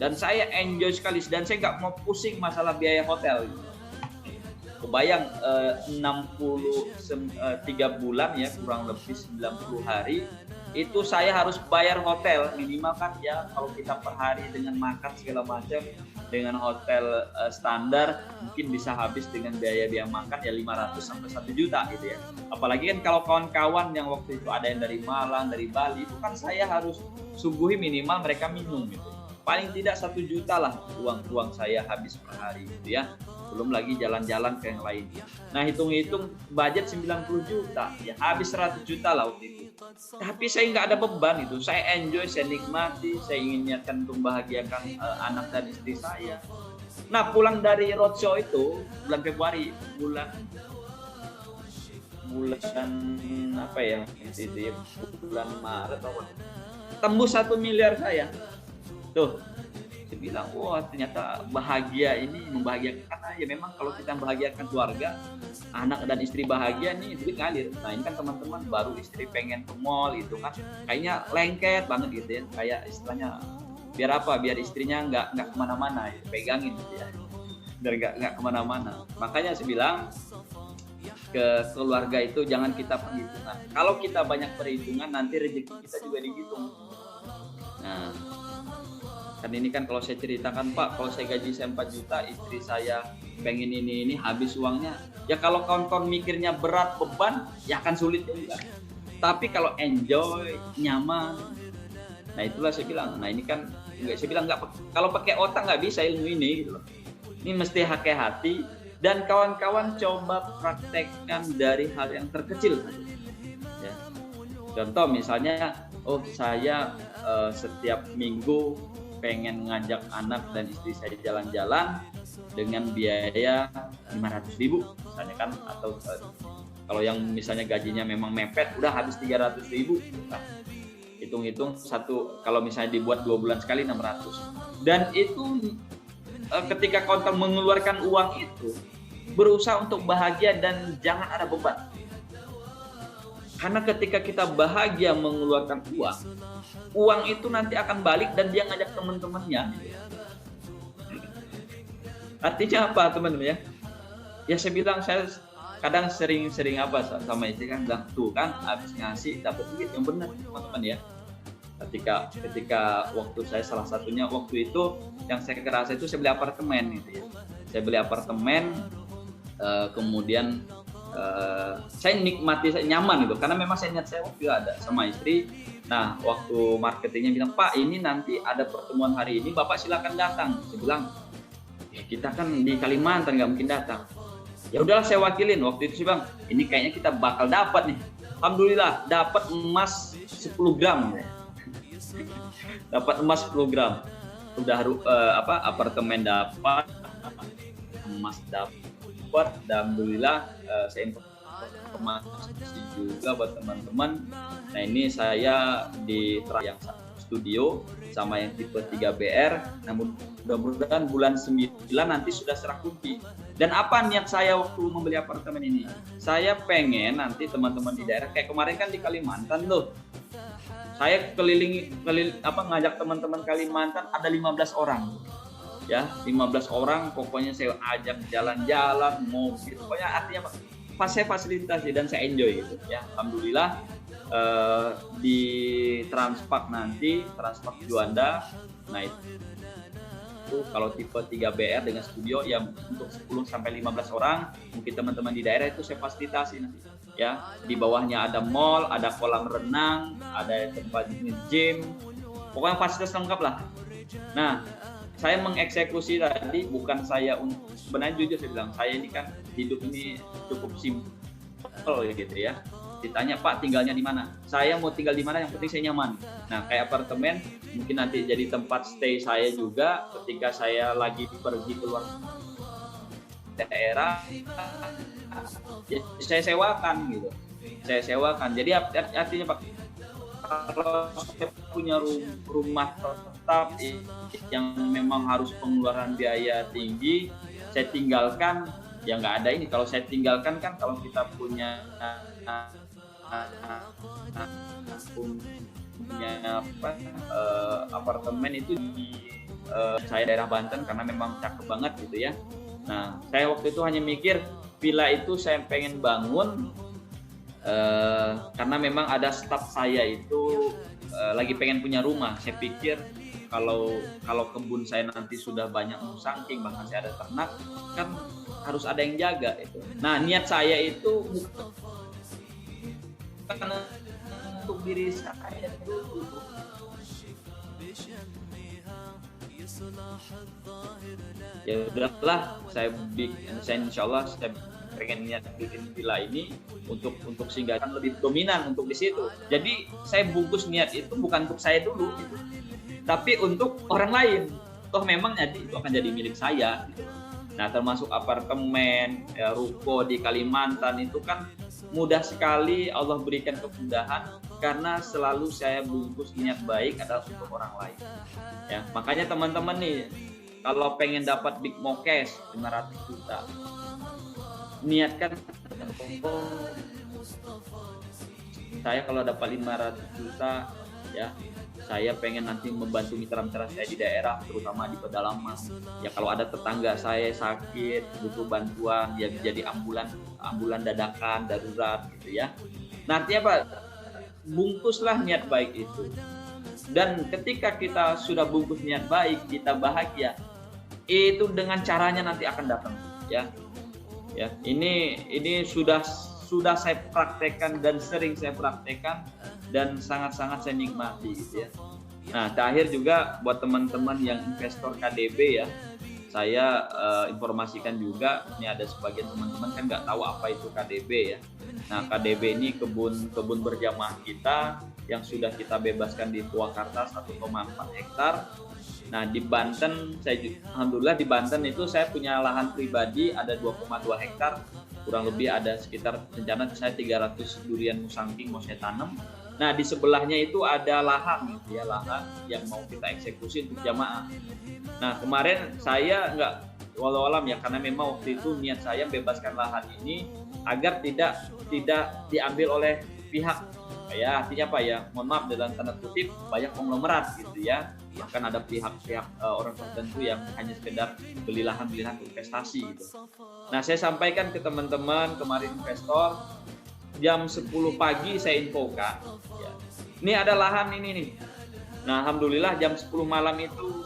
Dan saya enjoy sekali, dan saya nggak mau pusing masalah biaya hotel. Kebayang 3 bulan ya, kurang lebih 90 hari itu saya harus bayar hotel minimal kan ya, kalau kita per hari dengan makan segala macam dengan hotel standar mungkin bisa habis dengan biaya makan ya 500 sampai 1 juta gitu ya. Apalagi kan kalau kawan-kawan yang waktu itu ada yang dari Malang, dari Bali, itu kan saya harus suguhi minimal mereka minum gitu. Paling tidak 1 juta lah uang saya habis per hari gitu ya. Belum lagi jalan-jalan ke yang lain. Nah, hitung-hitung budget 90 juta, ya habis 100 juta lah waktu itu. Tapi saya nggak ada beban itu. Saya enjoy, saya nikmati, saya ingin niatkan untuk membahagiakan anak dan istri saya. Nah, pulang dari roadshow itu bulan Februari, bulan apa ya? Itu ya, bulan Maret atau apa? Tembus 1 miliar saya. Tuh, saya bilang, wah ternyata bahagia ini membahagiakan. Karena ya memang kalau kita membahagiakan keluarga, anak dan istri bahagia nih duit ngalir. Nah ini kan teman-teman baru istri pengen ke mall itu kan, kayaknya lengket banget gitu ya. Kayak istilahnya biar apa? Biar istrinya nggak kemana-mana, ya, pegangin gitu ya. Biar nggak kemana-mana. Makanya saya bilang ke keluarga itu jangan kita perhitungan. Kalau kita banyak perhitungan nanti rezeki kita juga dihitung. Nah, kan ini kan kalau saya ceritakan, Pak, kalau saya gaji saya 4 juta, istri saya pengen ini habis uangnya. Ya kalau kawan-kawan mikirnya berat, beban, ya akan sulit juga. Tapi kalau enjoy, nyaman, nah itulah saya bilang. Nah ini kan, saya bilang kalau pakai otak nggak bisa ilmu ini gitu loh. Ini mesti pakai hati, dan kawan-kawan coba praktekkan dari hal yang terkecil. Ya. Contoh misalnya, saya setiap minggu pengen ngajak anak dan istri saya jalan-jalan dengan biaya 500.000 misalnya kan, atau kalau yang misalnya gajinya memang mepet udah habis 300.000 nah, hitung-hitung kalau misalnya dibuat 2 bulan sekali 600, dan itu ketika konten mengeluarkan uang itu berusaha untuk bahagia dan jangan ada beban. Karena ketika kita bahagia mengeluarkan uang, uang itu nanti akan balik dan dia ngajak teman-temannya. Artinya apa teman-teman ya? Ya saya bilang, saya kadang sering apa sama istri kan bilang, tuh kan habis ngasih dapat duit, yang benar teman-teman ya. Ketika waktu saya salah satunya waktu itu yang saya kerasa itu saya beli apartemen gitu ya. Saya beli apartemen, kemudian saya nikmati, saya nyaman gitu karena memang saya niat saya waktu itu ada sama istri. Nah waktu marketingnya bilang, Pak ini nanti ada pertemuan hari ini, Bapak silakan datang. Saya bilang, ya kita kan di Kalimantan nggak mungkin datang. Ya udahlah saya wakilin. Waktu itu sih Bang, ini kayaknya kita bakal dapat nih. Alhamdulillah dapat emas 10 gram ya. Dapat emas 10 gram. Udah apartemen dapat, emas dapat, dan alhamdulillah saya informasi juga buat teman-teman. Nah ini saya di yang studio sama yang tipe 3BR. Namun mudah-mudahan bulan 9 nanti sudah serah kunci. Dan apa niat saya waktu membeli apartemen ini? Saya pengen nanti teman-teman di daerah, kayak kemarin kan di Kalimantan loh. Saya ngajak teman-teman Kalimantan ada 15 orang. Ya, 15 orang pokoknya saya ajak jalan-jalan, mobil, pokoknya artinya saya fasilitasi dan saya enjoy gitu ya. Alhamdulillah di Transpark nanti, Transpark Juanda, nah itu kalau tipe 3BR dengan studio yang untuk 10 sampai 15 orang, mungkin teman-teman di daerah itu saya fasilitasi nanti ya. Di bawahnya ada mall, ada kolam renang, ada tempat gym, pokoknya fasilitas lengkap lah. Nah saya mengeksekusi tadi bukan saya untuk, sebenarnya jujur saya bilang, saya ini kan hidup ini cukup simpel gitu ya. Ditanya Pak tinggalnya di mana? Saya mau tinggal di mana, yang penting saya nyaman. Nah kayak apartemen mungkin nanti jadi tempat stay saya juga ketika saya lagi pergi keluar daerah, ya, saya sewakan gitu. Saya sewakan. Jadi artinya Pak, kalau saya punya rumah tetap yang memang harus pengeluaran biaya tinggi, saya tinggalkan, ya nggak ada ini. Kalau saya tinggalkan kan, kalau kita punya apartemen itu di saya daerah Banten karena memang cakep banget gitu ya. Nah saya waktu itu hanya mikir villa itu saya pengen bangun karena memang ada staf saya itu lagi pengen punya rumah. Saya pikir kalau kebun saya nanti sudah banyak musangking, bahkan saya ada ternak, kan harus ada yang jaga itu. Nah niat saya itu bukan untuk diri saya dulu. Ya udahlah, saya insya Allah saya pengen niat bikin villa ini untuk singgahkan lebih dominan untuk di situ. Jadi saya bungkus niat itu bukan untuk saya dulu, gitu, tapi untuk orang lain. Toh memang nanti itu akan jadi milik saya. Gitu. Nah termasuk apartemen, ya, ruko di Kalimantan itu kan mudah sekali Allah berikan kemudahan karena selalu saya bungkus niat baik adalah untuk orang lain. Ya makanya teman-teman nih kalau pengen dapat big mo cash 500 juta, niatkan saya kalau dapat 500 juta ya, saya pengen nanti membantu mitra-mitra saya di daerah, terutama di pedalaman. Ya kalau ada tetangga saya sakit, butuh bantuan, ya jadi ambulan dadakan, darurat gitu ya. Nanti apa? Bungkuslah niat baik itu. Dan ketika kita sudah bungkus niat baik, kita bahagia, itu dengan caranya nanti akan datang ya. Ya, ini sudah saya praktekkan dan sering saya praktekkan dan sangat-sangat saya nikmati gitu ya. Nah, terakhir juga buat teman-teman yang investor KDB ya, saya informasikan juga, ini ada sebagian teman-teman kan nggak tahu apa itu KDB ya. Nah, KDB ini kebun berjamaah kita yang sudah kita bebaskan di Purwakarta 1,4 hektar. Nah, di Banten, alhamdulillah di Banten itu saya punya lahan pribadi ada 2,2 hektar, kurang lebih ada sekitar rencana saya 300 durian musangking mau saya tanam. Nah di sebelahnya itu ada lahan gitu ya, lahan yang mau kita eksekusi untuk jamaah. Nah kemarin saya nggak walau alam ya, karena memang waktu itu niat saya bebaskan lahan ini agar tidak diambil oleh pihak, ya artinya apa ya, mohon maaf dalam tanda kutip, banyak konglomerat gitu ya, bahkan ada pihak-pihak orang tertentu yang hanya sekedar beli lahan investasi gitu. Nah, saya sampaikan ke teman-teman kemarin investor, jam 10 pagi saya infokan ya, ini ada lahan ini nih. Nah, alhamdulillah jam 10 malam itu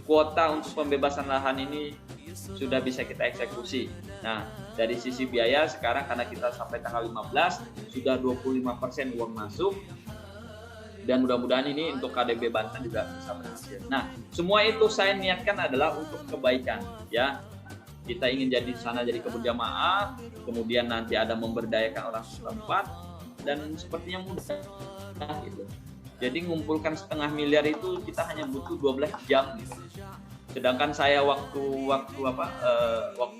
kuota untuk pembebasan lahan ini sudah bisa kita eksekusi. Nah, dari sisi biaya sekarang karena kita sampai tanggal 15 sudah 25% uang masuk, dan mudah-mudahan ini untuk KDB Banten juga bisa berhasil. Nah, semua itu saya niatkan adalah untuk kebaikan ya. Kita ingin jadi sana jadi kebun jamaah, kemudian nanti ada memberdayakan orang setempat, dan sepertinya mudah gitu. Jadi ngumpulkan 0,5 miliar itu kita hanya butuh 12 jam gitu. Sedangkan saya waktu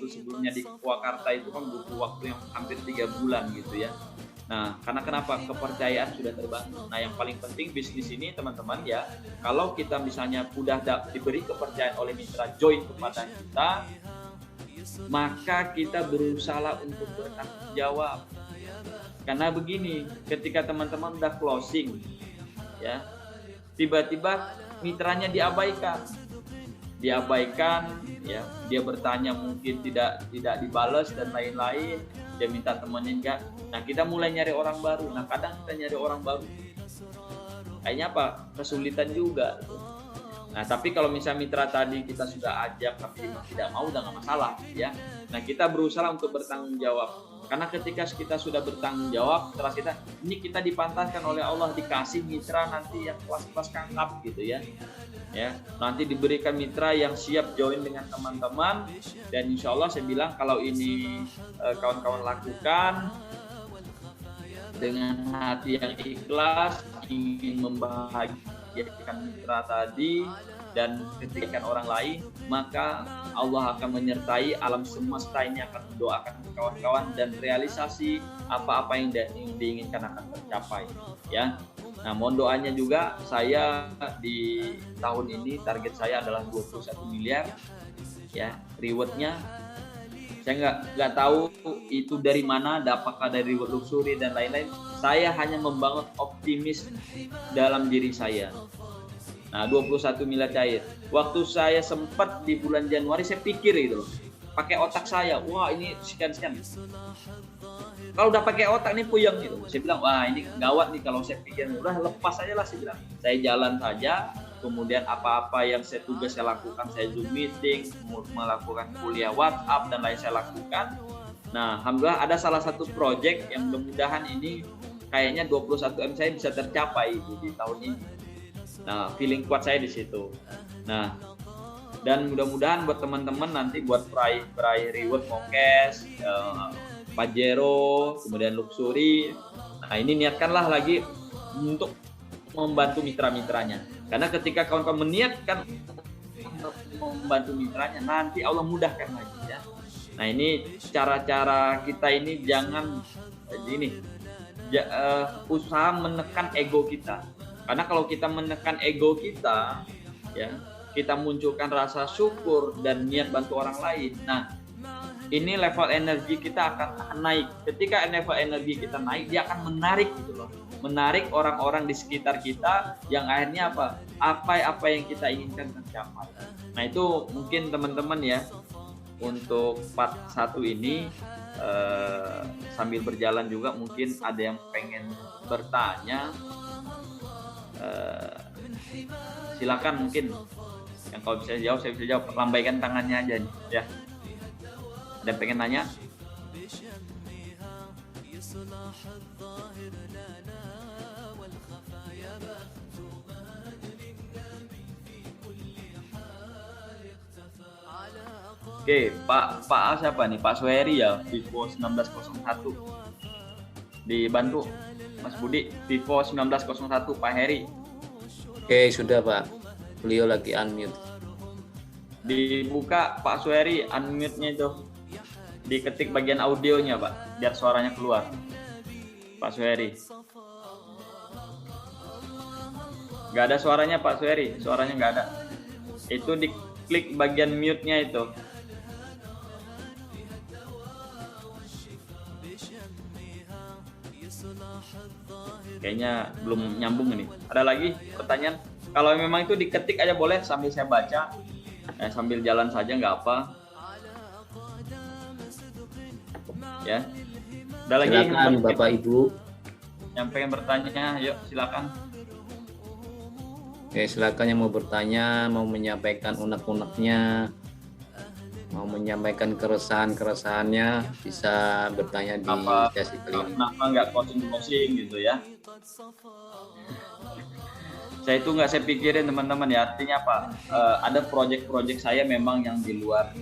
sebelumnya di Purwakarta itu kan butuh waktu yang hampir 3 bulan gitu ya. Nah, karena kenapa? Kepercayaan sudah terbangun. Nah, yang paling penting bisnis ini teman-teman ya, kalau kita misalnya sudah diberi kepercayaan oleh mitra join kepada kita, maka kita berusaha untuk bertanggung jawab. Karena begini, ketika teman-teman udah closing ya, tiba-tiba mitranya diabaikan ya, dia bertanya mungkin tidak dibalas dan lain-lain, dia minta temenin enggak. Nah, kita mulai nyari orang baru. Nah, kadang kita nyari orang baru kayaknya apa, kesulitan juga. Nah, tapi kalau misalnya mitra tadi kita sudah ajak tapi tidak mau, udah nggak masalah ya. Nah, kita berusaha untuk bertanggung jawab. Karena ketika kita sudah bertanggung jawab, setelah kita dipantaskan oleh Allah, dikasih mitra nanti yang kelas-kelas kakap gitu ya. Ya, nanti diberikan mitra yang siap join dengan teman-teman, dan insya Allah saya bilang kalau ini kawan-kawan lakukan dengan hati yang ikhlas, ingin membahagiakan mitra tadi dan ketikkan orang lain, maka Allah akan menyertai, alam semesta ini akan mendoakan kawan-kawan, dan realisasi apa-apa yang diinginkan akan tercapai ya. Nah, mohon doanya juga, saya di tahun ini target saya adalah 21 miliar ya, rewardnya saya nggak tahu itu dari mana, apakah dari reward luxury dan lain-lain. Saya hanya membangun optimis dalam diri saya. Nah, 21 miliar cair. Waktu saya sempat di bulan Januari, saya pikir itu loh, pakai otak saya, wah ini sekian. Kalau udah pakai otak nih puyeng gitu. Saya bilang, wah ini gawat nih kalau saya pikir. Udah lepas aja lah, saya bilang. Saya jalan saja, kemudian apa-apa yang tugas saya lakukan, saya Zoom meeting, melakukan kuliah WhatsApp dan lain saya lakukan. Nah, alhamdulillah ada salah satu project yang mudah-mudahan ini kayaknya 21M saya bisa tercapai di tahun ini. Nah, feeling kuat saya di situ. Nah, dan mudah-mudahan buat teman-teman nanti buat peraih reward Mokes, Pajero, kemudian Luxury. Nah, ini niatkanlah lagi untuk membantu mitra-mitranya. Karena ketika kawan-kawan meniatkan membantu mitranya, nanti Allah mudahkan lagi ya. Nah, ini cara-cara kita ini jangan usaha menekan ego kita. Karena kalau kita menekan ego kita, ya, kita munculkan rasa syukur dan niat bantu orang lain. Nah, ini level energi kita akan naik. Ketika level energi kita naik, dia akan menarik gitu loh. Menarik orang-orang di sekitar kita yang akhirnya apa yang kita inginkan tercapai. Nah, itu mungkin teman-teman ya, untuk part 1 ini sambil berjalan juga mungkin ada yang pengen bertanya. Silakan, mungkin yang kalau bisa jawab saya bisa jawab, lambaikan tangannya aja nih ya. Dan pengen nanya? Oke, Pak A siapa nih? Pak Suheri ya, Vivo 1901. Dibantu Mas Budi, Vivo 1901 Pak Heri. Oke, sudah Pak. Beliau lagi unmute. Dibuka Pak Suheri unmute-nya itu. Diketik bagian audionya Pak, biar suaranya keluar. Pak Suheri. Nggak ada suaranya Pak Suheri, suaranya nggak ada. Itu diklik bagian mute-nya itu. Kayaknya belum nyambung ini. Ada lagi pertanyaan? Kalau memang itu diketik aja boleh sambil saya baca, sambil jalan saja nggak apa. Ya. Ada lagi Silakan Bapak Ibu. yang pengen bertanya, yuk silakan. Oke, silakan yang mau bertanya, mau menyampaikan unek-uneknya, mau menyampaikan keresahan-keresahannya, bisa bertanya di sesi kelima. Kenapa nggak closing gitu ya? Saya itu nggak saya pikirin teman-teman ya. Artinya apa? Ada proyek-proyek saya memang yang di luar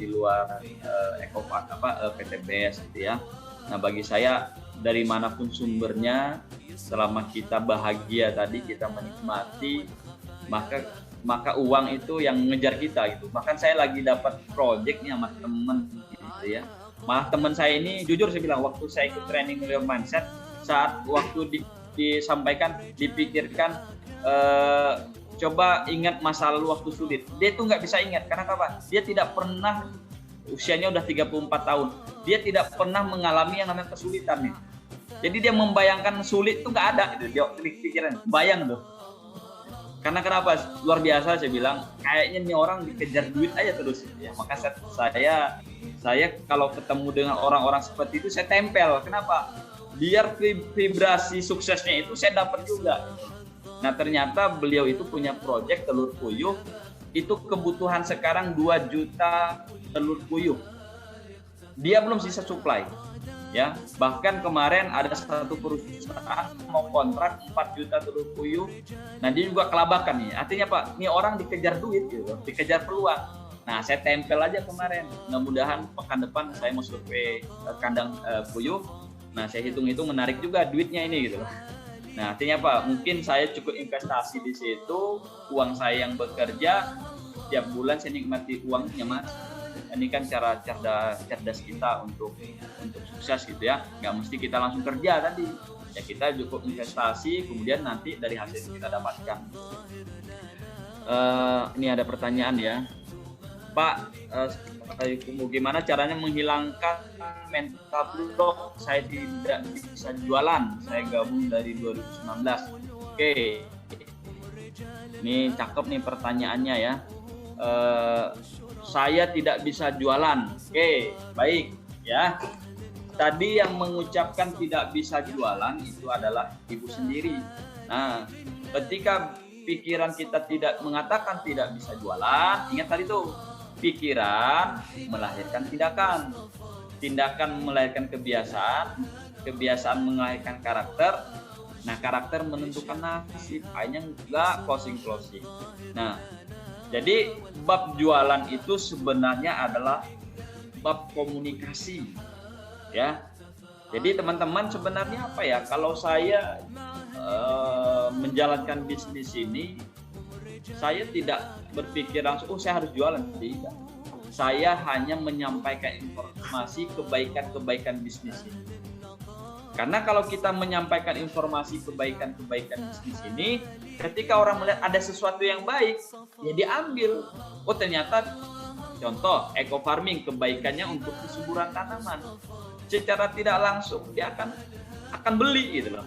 Ecopark PTBS gitu ya. Nah bagi saya dari manapun sumbernya, selama kita bahagia tadi, kita menikmati, maka uang itu yang ngejar kita gitu. Bahkan saya lagi dapat proyek nih sama temen gitu ya. Malah teman saya ini jujur saya bilang, waktu saya ikut training Your Mindset, saat waktu disampaikan, dipikirkan, coba ingat masa lalu waktu sulit. Dia itu nggak bisa ingat karena apa? Dia tidak pernah, usianya udah 34 tahun. Dia tidak pernah mengalami yang namanya kesulitan nih. Jadi dia membayangkan sulit itu nggak ada gitu. Dia pikiran, bayang tuh. Karena kenapa? Luar biasa saya bilang, kayaknya nih orang dikejar duit aja terus ya. Maka saya kalau ketemu dengan orang-orang seperti itu saya tempel. Kenapa? Biar vibrasi suksesnya itu saya dapat juga. Nah ternyata beliau itu punya proyek telur puyuh, itu kebutuhan sekarang 2 juta telur puyuh. Dia belum sisa supply. Ya, bahkan kemarin ada satu perusahaan mau kontrak 4 juta telur puyuh. Nah dia juga kelabakan nih. Artinya Pak, ini orang dikejar duit gitu, dikejar peluang. Nah saya tempel aja kemarin. Mudah-mudahan pekan depan saya mau survei kandang puyuh. Nah saya hitung-hitung menarik juga duitnya ini gitu. Nah artinya apa? Mungkin saya cukup investasi di situ, uang saya yang bekerja, tiap bulan saya nikmati uangnya Mas. Ini kan cara cerdas kita untuk sukses gitu ya. Nggak mesti kita langsung kerja tadi. Ya kita cukup investasi, kemudian nanti dari hasil itu kita dapatkan. Ini ada pertanyaan ya. Pak, gimana caranya menghilangkan mental block? Saya tidak bisa jualan. Saya gabung dari 2019. Oke. Ini cakep nih pertanyaannya ya. Saya tidak bisa jualan. Oke, baik ya. Tadi yang mengucapkan tidak bisa jualan itu adalah ibu sendiri. Nah, ketika pikiran kita tidak mengatakan tidak bisa jualan, ingat tadi tuh, pikiran melahirkan tindakan, tindakan melahirkan kebiasaan, kebiasaan melahirkan karakter. Nah, karakter menentukan nasib. Hanya enggak closing. Nah, jadi bab jualan itu sebenarnya adalah bab komunikasi, ya. Jadi teman-teman sebenarnya apa ya? Kalau saya menjalankan bisnis ini, saya tidak berpikir langsung, saya harus jualan. Tidak. Saya hanya menyampaikan informasi kebaikan-kebaikan bisnis ini. Karena kalau kita menyampaikan informasi kebaikan-kebaikan bisnis ini, ketika orang melihat ada sesuatu yang baik, ya diambil. Oh ternyata, contoh eco farming, kebaikannya untuk kesuburan tanaman. Secara tidak langsung dia akan beli gitu loh.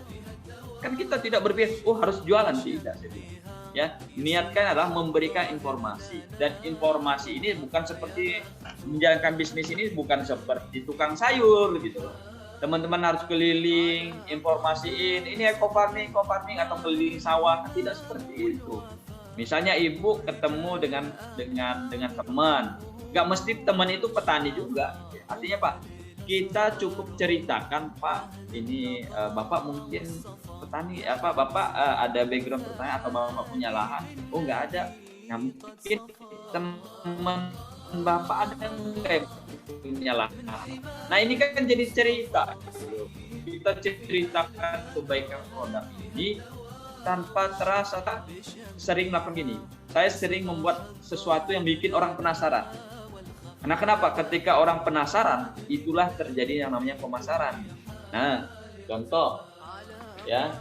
Kan kita tidak berpikir, harus jualan, tidak. Ya, niatkan adalah memberikan informasi, dan informasi ini bukan seperti menjalankan bisnis ini bukan seperti tukang sayur gitu loh. Teman-teman harus keliling, informasiin, ini eco farming atau keliling sawah, tidak seperti itu. Misalnya ibu ketemu dengan teman, nggak mesti teman itu petani juga. Artinya Pak, kita cukup ceritakan Pak, ini Bapak mungkin petani, Bapak ada background pertanian atau Bapak punya lahan? Oh nggak ada. Nah, mungkin teman Bapak ada nggak punya lahan? Nah ini kan jadi cerita. Kita ceritakan kebaikan produk ini tanpa terasa. Sering melakukan gini. Saya sering membuat sesuatu yang bikin orang penasaran. Karena kenapa? Ketika orang penasaran, itulah terjadi yang namanya pemasaran. Nah, contoh, ya,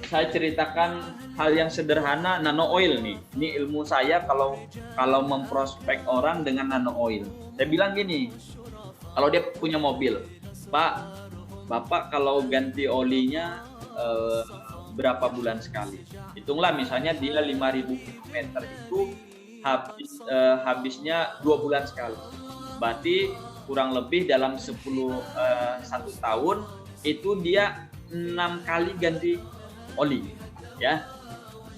saya ceritakan hal yang sederhana, nano oil nih. Ini ilmu saya kalau memprospek orang dengan nano oil. Saya bilang gini, kalau dia punya mobil, Pak, Bapak kalau ganti olinya berapa bulan sekali? Hitunglah misalnya dia 5.000 km itu habisnya 2 bulan sekali. Berarti kurang lebih dalam 1 tahun itu dia 6 kali ganti oli, ya.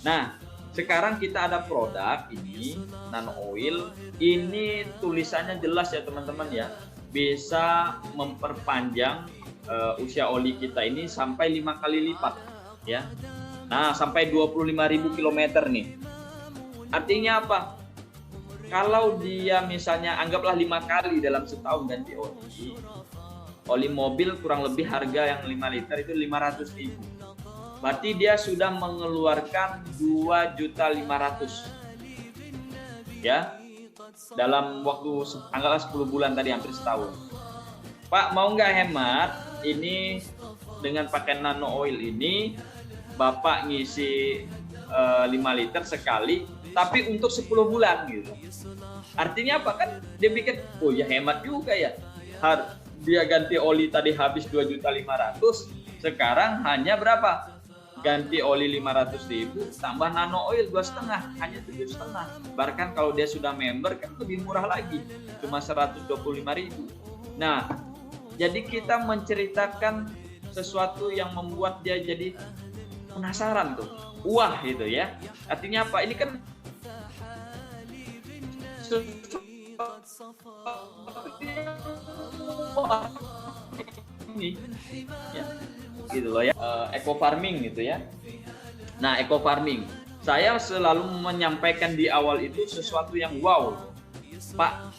Nah, sekarang kita ada produk ini nano oil, ini tulisannya jelas ya teman-teman ya, bisa memperpanjang usia oli kita ini sampai 5 kali lipat, ya. Nah, sampai 25.000 km nih. Artinya apa? Kalau dia misalnya anggaplah 5 kali dalam setahun ganti oli mobil kurang lebih harga yang 5 liter itu 500.000. Berarti dia sudah mengeluarkan 2.500.000, ya, dalam waktu anggaplah 10 bulan tadi, hampir setahun. Pak, mau nggak hemat? Ini dengan pakai nano oil ini Bapak ngisi 5 liter sekali, tapi untuk 10 bulan gitu. Artinya apa? Kan dia pikir, oh ya hemat juga ya. Dia ganti oli tadi habis 2.500.000, sekarang hanya berapa? Ganti oli 500.000 tambah nano oil 2,5, hanya 7,5. Bahkan kalau dia sudah member kan lebih murah lagi, cuma 125.000. Nah, jadi kita menceritakan sesuatu yang membuat dia jadi penasaran tuh. Wah, gitu ya. Artinya apa? Ini kan ini ya, gitu loh ya, eco farming gitu ya. Nah, eco farming, saya selalu menyampaikan di awal itu sesuatu yang wow, Pak,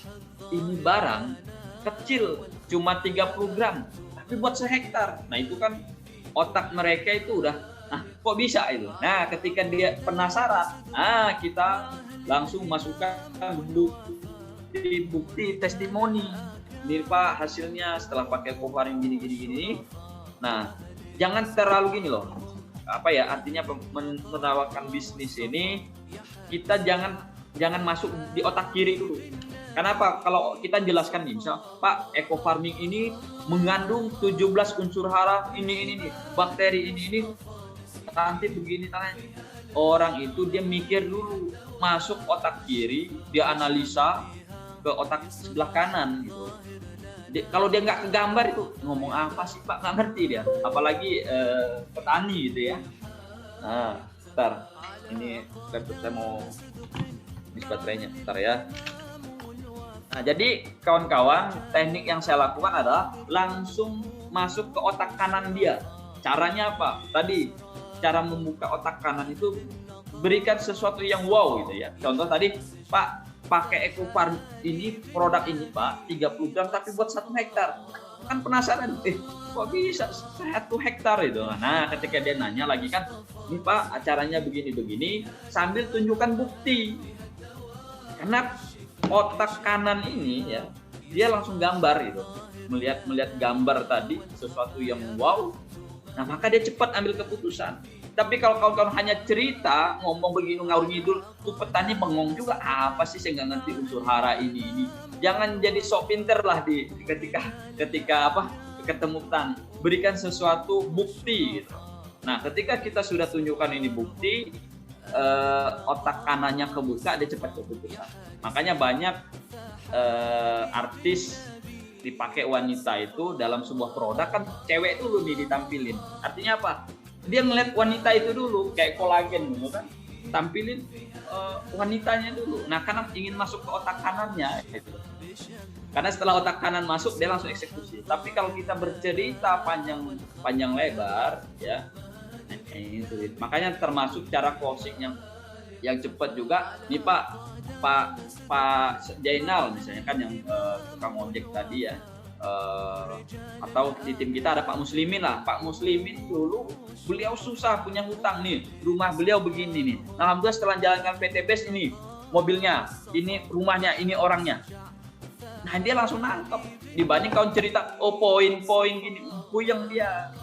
ini barang kecil cuma 30 gram tapi buat sehektar. Nah, itu kan otak mereka itu udah, kok bisa itu. Nah, ketika dia penasaran, kita langsung masukkan bukti testimoni. Ini Pak hasilnya setelah pakai eco farming gini. Nah, jangan terlalu gini loh. Apa ya artinya menawarkan bisnis ini, kita jangan masuk di otak kiri dulu. Kenapa? Kalau kita jelaskan nih, misal Pak, eco farming ini mengandung 17 unsur hara ini bakteri ini nanti begini tanahnya. Orang itu dia mikir dulu, masuk otak kiri, dia analisa ke otak sebelah kanan gitu. Kalau dia nggak kegambar itu ngomong apa sih Pak, nggak ngerti dia, apalagi petani gitu ya. Nah, bentar, ini laptop saya mau habis baterainya, bentar ya. Nah, jadi kawan-kawan, teknik yang saya lakukan adalah langsung masuk ke otak kanan dia. Caranya apa? Tadi cara membuka otak kanan itu berikan sesuatu yang wow gitu ya. Contoh tadi, Pak, pakai eco farm ini, produk ini Pak 30 gram tapi buat 1 hektar. Kan penasaran, kok bisa 1 hektar itu. Nah, ketika dia nanya lagi kan, ini Pak acaranya begini sambil tunjukkan bukti. Karena otak kanan ini ya, dia langsung gambar gitu. Melihat gambar tadi sesuatu yang wow. Nah, maka dia cepat ambil keputusan. Tapi kalau kawan-kawan hanya cerita, ngomong begini ngawur ngidul, tuh petani bengong juga, apa sih saya nggak ngerti unsur hara ini. Jangan jadi sok pinter lah ketika ketemu petani. Berikan sesuatu bukti gitu. Nah, ketika kita sudah tunjukkan ini bukti, otak kanannya kebuka, dia cepat keputusan. Makanya banyak artis dipakai wanita itu dalam sebuah produk kan cewek dulu nih ditampilin. Artinya apa? Dia ngeliat wanita itu dulu, kayak kolagen gitu kan, tampilin wanitanya dulu. Nah, karena ingin masuk ke otak kanannya gitu. Karena setelah otak kanan masuk dia langsung eksekusi. Tapi kalau kita bercerita panjang lebar ya, ini sulit. Makanya termasuk cara closing yang cepat juga. Nih Pak Jainal misalnya kan yang tukang ojek tadi ya, atau di tim kita ada Pak Muslimin lah. Pak Muslimin dulu beliau susah punya hutang nih, rumah beliau begini nih. Alhamdulillah setelah jalankan PTBS ini mobilnya, ini rumahnya, ini orangnya. Nah, dia langsung nangkep. Dibanding kau cerita poin-poin gini, puyeng dia.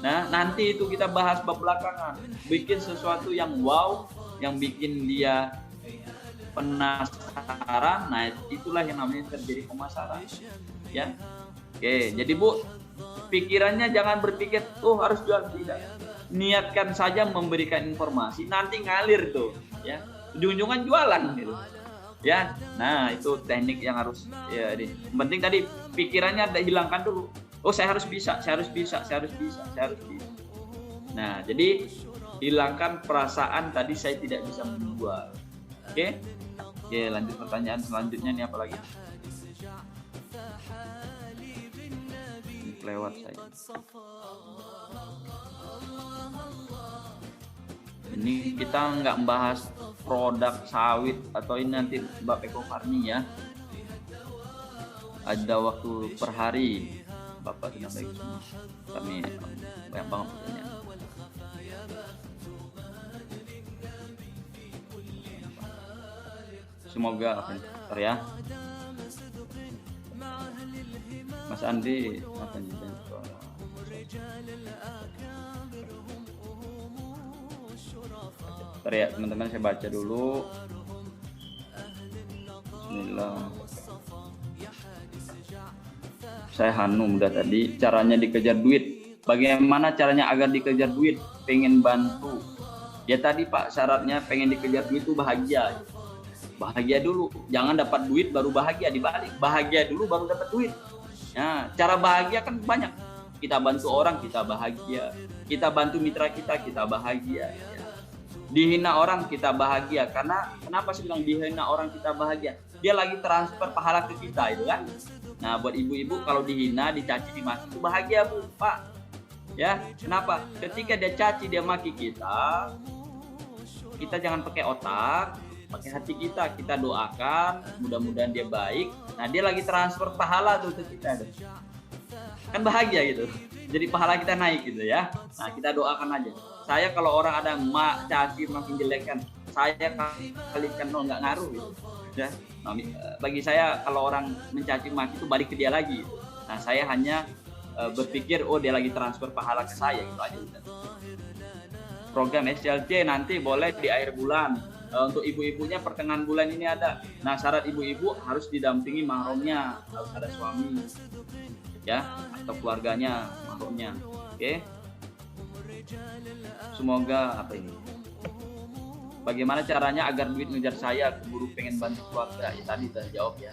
Nah, nanti itu kita bahas bab belakangan. Bikin sesuatu yang wow, yang bikin dia penasaran. Nah, itulah yang namanya terjadi pemasaran. Ya. Oke, jadi Bu, pikirannya jangan berpikir, oh harus jual, tidak. Niatkan saja memberikan informasi, nanti ngalir tuh, ya. Ujung-ujungan jualan gitu. Ya, nah itu teknik yang harus ya. Yang penting tadi pikirannya hilangkan dulu. Oh saya harus bisa, saya harus bisa, saya harus bisa, saya harus bisa. Nah jadi hilangkan perasaan tadi saya tidak bisa menjual. Oke, lanjut pertanyaan selanjutnya nih apa lagi? Lewat saya. Ini kita nggak membahas produk sawit atau ini nanti Mbak Eko Farni ya. Ada waktu per hari. Bapak sudah baik semua. Kami banyak banget pertanyaan. Semoga lancar ya. Mas Andi apa nih? Bentar ya teman-teman, saya baca dulu. Bismillah. Saya Hanum udah tadi. Caranya dikejar duit. Bagaimana caranya agar dikejar duit? Pengen bantu. Ya tadi Pak, syaratnya pengen dikejar duit itu bahagia. Bahagia dulu. Jangan dapat duit baru bahagia, dibalik. Bahagia dulu baru dapat duit. Nah, cara bahagia kan banyak. Kita bantu orang, kita bahagia. Kita bantu mitra kita, kita bahagia. Ya. Dihina orang, kita bahagia. Karena kenapa sih bilang dihina orang kita bahagia? Dia lagi transfer pahala ke kita, itu kan? Nah, buat ibu-ibu kalau dihina, dicaci, dimaki itu bahagia Bu, Pak. Ya, kenapa? Ketika dia caci, dia maki kita jangan pakai otak, pakai hati kita doakan, mudah-mudahan dia baik. Nah, dia lagi transfer pahala tuh ke kita. Kan bahagia gitu. Jadi pahala kita naik gitu ya. Nah, kita doakan aja. Saya kalau orang ada mak caci makin jelek kan, saya kalikan nol, nggak ngaruh gitu. Ya. Nah, bagi saya kalau orang mencaci maki itu balik ke dia lagi. Nah, saya hanya berpikir oh dia lagi transfer pahala ke saya gitu aja. Program SLC nanti boleh di akhir bulan. Untuk ibu-ibunya pertengahan bulan ini ada. Nah, syarat ibu-ibu harus didampingi mahramnya, harus ada suami, ya, atau keluarganya, mahramnya. Oke. Semoga apa ini? Bagaimana caranya agar duit ngejar saya? Keburu pengen bantu keluarga. Ya, tadi saya jawab ya.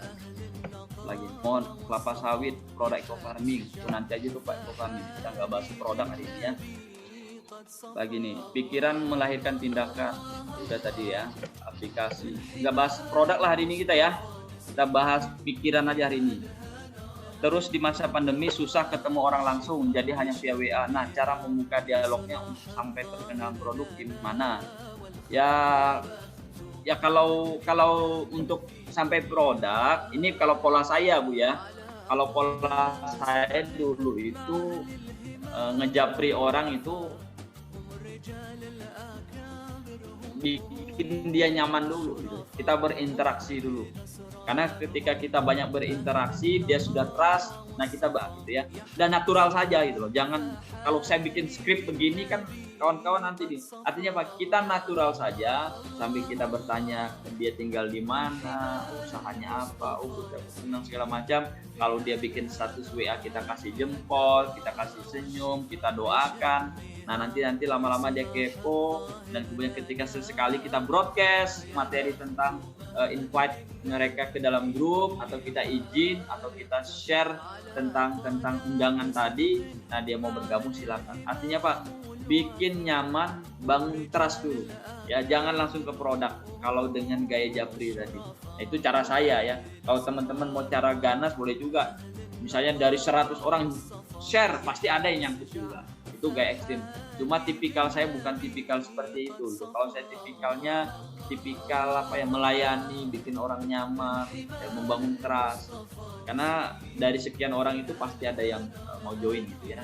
Lagi mohon kelapa sawit, produk eco farming. Itu nanti aja tuh Pak eco farming. Kita nggak bahas produk hari ini ya. Lagi nih, pikiran melahirkan tindakan. Udah tadi ya, aplikasi. Nggak bahas produk lah hari ini kita ya. Kita bahas pikiran aja hari ini. Terus di masa pandemi susah ketemu orang langsung, jadi hanya via WA. Nah, cara membuka dialognya untuk sampai perkenalan produk gimana? Ya kalau untuk sampai produk, ini kalau pola saya Bu ya. Kalau pola saya dulu itu ngejapri orang itu bikin dia nyaman dulu gitu. Kita berinteraksi dulu. Karena ketika kita banyak berinteraksi, dia sudah trust, nah kita gitu ya. Dan natural saja gitu loh. Jangan kalau saya bikin skrip begini kan kawan-kawan nanti nih. Artinya Pak, kita natural saja sambil kita bertanya dia tinggal di mana, usahanya apa, senang segala macam. Kalau dia bikin status WA kita kasih jempol, kita kasih senyum, kita doakan. Nah nanti lama-lama dia kepo, dan kemudian ketika sesekali kita broadcast materi tentang invite mereka ke dalam grup, atau kita izin atau kita share tentang undangan tadi. Nah dia mau bergabung silakan. Artinya Pak, bikin nyaman, bangun trust dulu ya, jangan langsung ke produk kalau dengan gaya japri tadi. Nah, itu cara saya ya. Kalau teman-teman mau cara ganas boleh juga, misalnya dari 100 orang share pasti ada yang nyangkut juga, itu gaya ekstrim. Cuma tipikal saya bukan tipikal seperti itu. Kalau saya tipikal apa ya, melayani, bikin orang nyaman ya, membangun trust. Karena dari sekian orang itu pasti ada yang mau join gitu ya.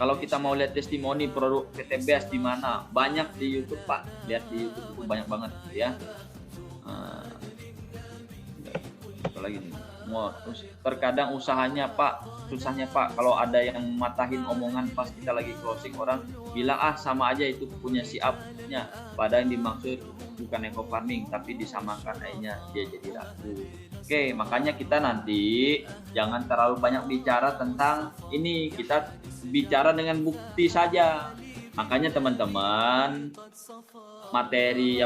Kalau kita mau lihat testimoni produk PT Best di mana, banyak di YouTube Pak. Lihat di YouTube itu banyak banget ya. Apa lagi nih? Terkadang usahanya Pak, susahnya Pak. Kalau ada yang matahin omongan pas kita lagi closing, orang bilang sama aja itu punya si up-nya. Padahal yang dimaksud bukan eco farming, tapi disamakan akhirnya dia jadi ragu. Oke, makanya kita nanti jangan terlalu banyak bicara tentang ini, kita bicara dengan bukti saja. Makanya teman-teman materi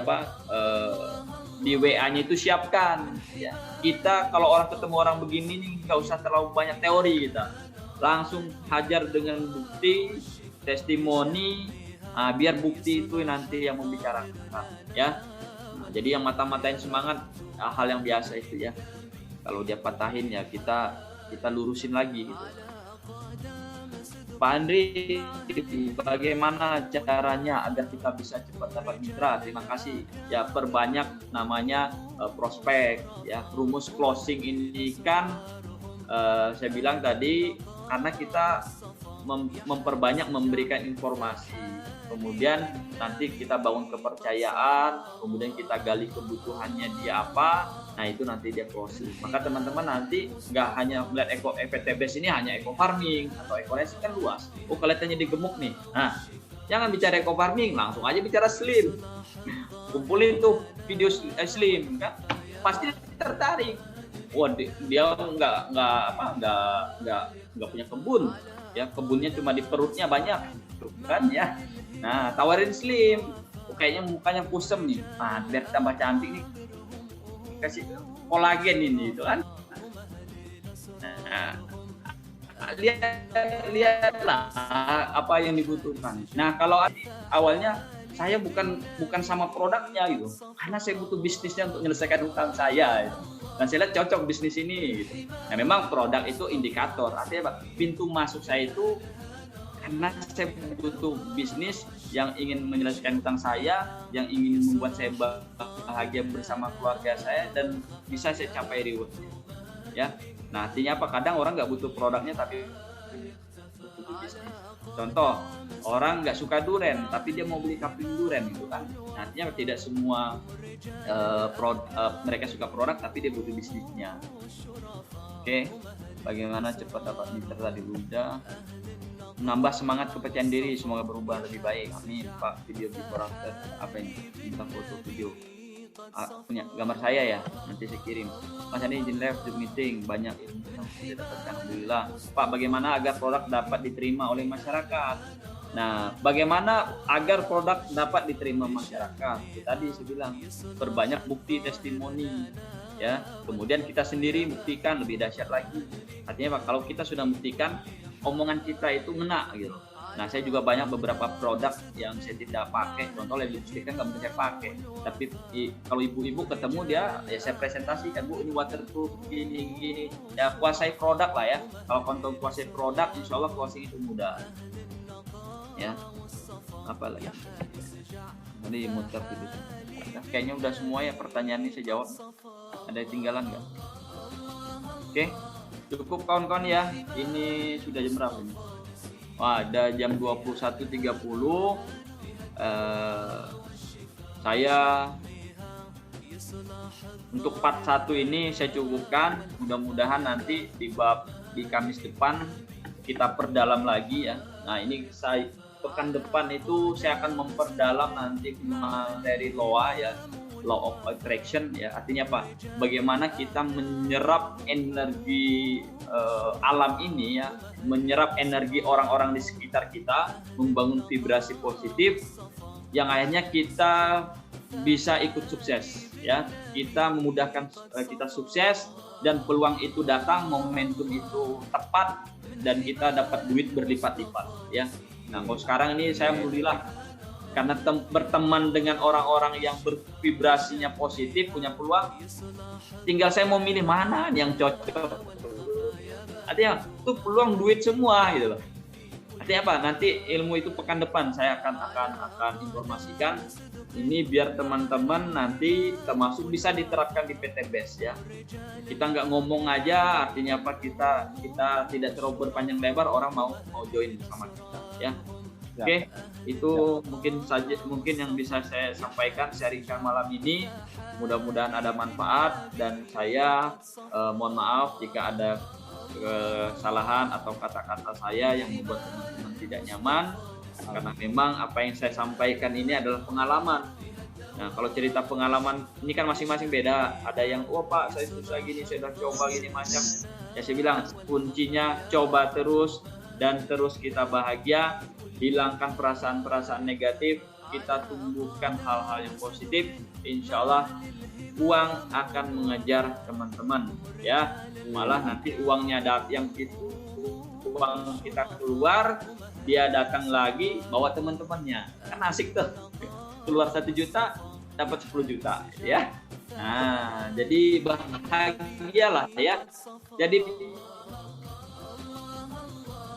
di WA-nya itu siapkan. Ya. Kita kalau orang ketemu orang begini nih nggak usah terlalu banyak teori kita, langsung hajar dengan bukti, testimoni. Biar bukti itu nanti yang membicarakan, ya. Nah, jadi yang mata-matain semangat hal yang biasa itu ya. Kalau dia patahin ya kita lurusin lagi gitu. Pak Andri, bagaimana caranya agar kita bisa cepat dapat mitra? Terima kasih. Ya, perbanyak namanya prospek. Ya, rumus closing ini kan saya bilang tadi karena kita memperbanyak memberikan informasi. Kemudian nanti kita bangun kepercayaan, kemudian kita gali kebutuhannya dia apa, nah itu nanti dia closing. Maka teman-teman nanti nggak hanya melihat FPTBS ini hanya eco farming atau eco-nasi kan luas. Oh kelihatannya digemuk nih, nah jangan bicara eco farming, langsung aja bicara slim. Kumpulin tuh video slim, kan pasti tertarik. Wah dia nggak punya kebun, ya kebunnya cuma di perutnya banyak, kan ya. Nah, tawarin slim. Kayaknya mukanya kusem nih. Nah, biar tambah cantik nih. Kasih kolagen ini itu kan. Nah, lihatlah apa yang dibutuhkan. Nah, kalau awalnya saya bukan sama produknya gitu. Karena saya butuh bisnisnya untuk menyelesaikan hutang saya gitu. Dan saya lihat cocok bisnis ini gitu. Nah, memang produk itu indikator. Artinya pintu masuk saya itu karena saya butuh bisnis yang ingin menyelesaikan hutang saya, yang ingin membuat saya bahagia bersama keluarga saya dan bisa saya capai rewardnya. Ya, nah artinya apa? Kadang orang nggak butuh produknya tapi butuh bisnis. Contoh, orang nggak suka durian tapi dia mau beli kapling durian gitu kan. Nah, artinya tidak semua mereka suka produk tapi dia butuh bisnisnya. Oke, bagaimana cepat dapat mitra tadi udah. Menambah semangat kepercayaan diri, semoga berubah lebih baik. Amin. Pak, video before after apa ini? Minta foto video. Punya gambar saya ya, nanti saya kirim. Mas Andi izin live Zoom meeting, banyak ilmu yang saya dapatkan. Alhamdulillah. Pak, bagaimana agar produk dapat diterima oleh masyarakat? Nah, bagaimana agar produk dapat diterima masyarakat? Tadi saya bilang, perbanyak bukti testimoni. Ya, kemudian kita sendiri buktikan, lebih dahsyat lagi. Artinya Pak, kalau kita sudah buktikan, omongan kita itu ngena gitu. Nah, saya juga banyak beberapa produk yang saya tidak pakai. Contoh lipstick kan nggak mungkin saya pakai. Tapi kalau ibu-ibu ketemu dia, ya saya presentasikan, Bu ini waterproof, gini. Ya kuasai produk lah ya. Kalau konten kuasai produk, insya Allah closing itu mudah. Ya, apa lagi? Tadi muncul gitu. Nah, kayaknya udah semua ya pertanyaan ini saya jawab. Ada yang tinggalan nggak? Oke. Cukup kawan-kawan ya. Ini sudah jam berapa ini? Wah, ada jam 21.30. Saya untuk part 1 ini saya cukupkan. Mudah-mudahan nanti di Kamis depan kita perdalam lagi ya. Nah, ini pekan depan itu saya akan memperdalam nanti materi LOA ya. Law of attraction ya, artinya apa? Bagaimana kita menyerap energi alam ini ya, menyerap energi orang-orang di sekitar kita, membangun vibrasi positif yang akhirnya kita bisa ikut sukses ya. Kita memudahkan kita sukses dan peluang itu datang, momentum itu tepat dan kita dapat duit berlipat-lipat ya. Nah, kalau sekarang ini saya alhamdulillah karena berteman dengan orang-orang yang bervibrasinya positif, punya peluang, tinggal saya mau milih mana yang cocok. Artinya itu peluang duit semua gitu loh. Artinya apa? Nanti ilmu itu pekan depan saya akan informasikan ini biar teman-teman nanti termasuk bisa diterapkan di PTBS ya. Kita nggak ngomong aja, artinya apa? Kita tidak terlalu berpanjang lebar, orang mau join sama kita ya. Oke, itu mungkin yang bisa saya sampaikan sharingkan malam ini. Mudah-mudahan ada manfaat dan saya mohon maaf jika ada kesalahan atau kata-kata saya yang membuat teman-teman tidak nyaman karena memang apa yang saya sampaikan ini adalah pengalaman Nah, kalau cerita pengalaman ini kan masing-masing beda. Ada yang, wah Pak, saya susah gini, saya udah coba gini macam. Ya saya bilang kuncinya coba terus dan terus kita bahagia, hilangkan perasaan-perasaan negatif, kita tumbuhkan hal-hal yang positif. Insya Allah uang akan mengejar teman-teman, ya. Malah nanti uangnya yang itu uang kita keluar, dia datang lagi bawa teman-temannya, kan asik tuh. Keluar 1 juta dapat 10 juta, ya. Nah, jadi bahagialah, ya. Jadi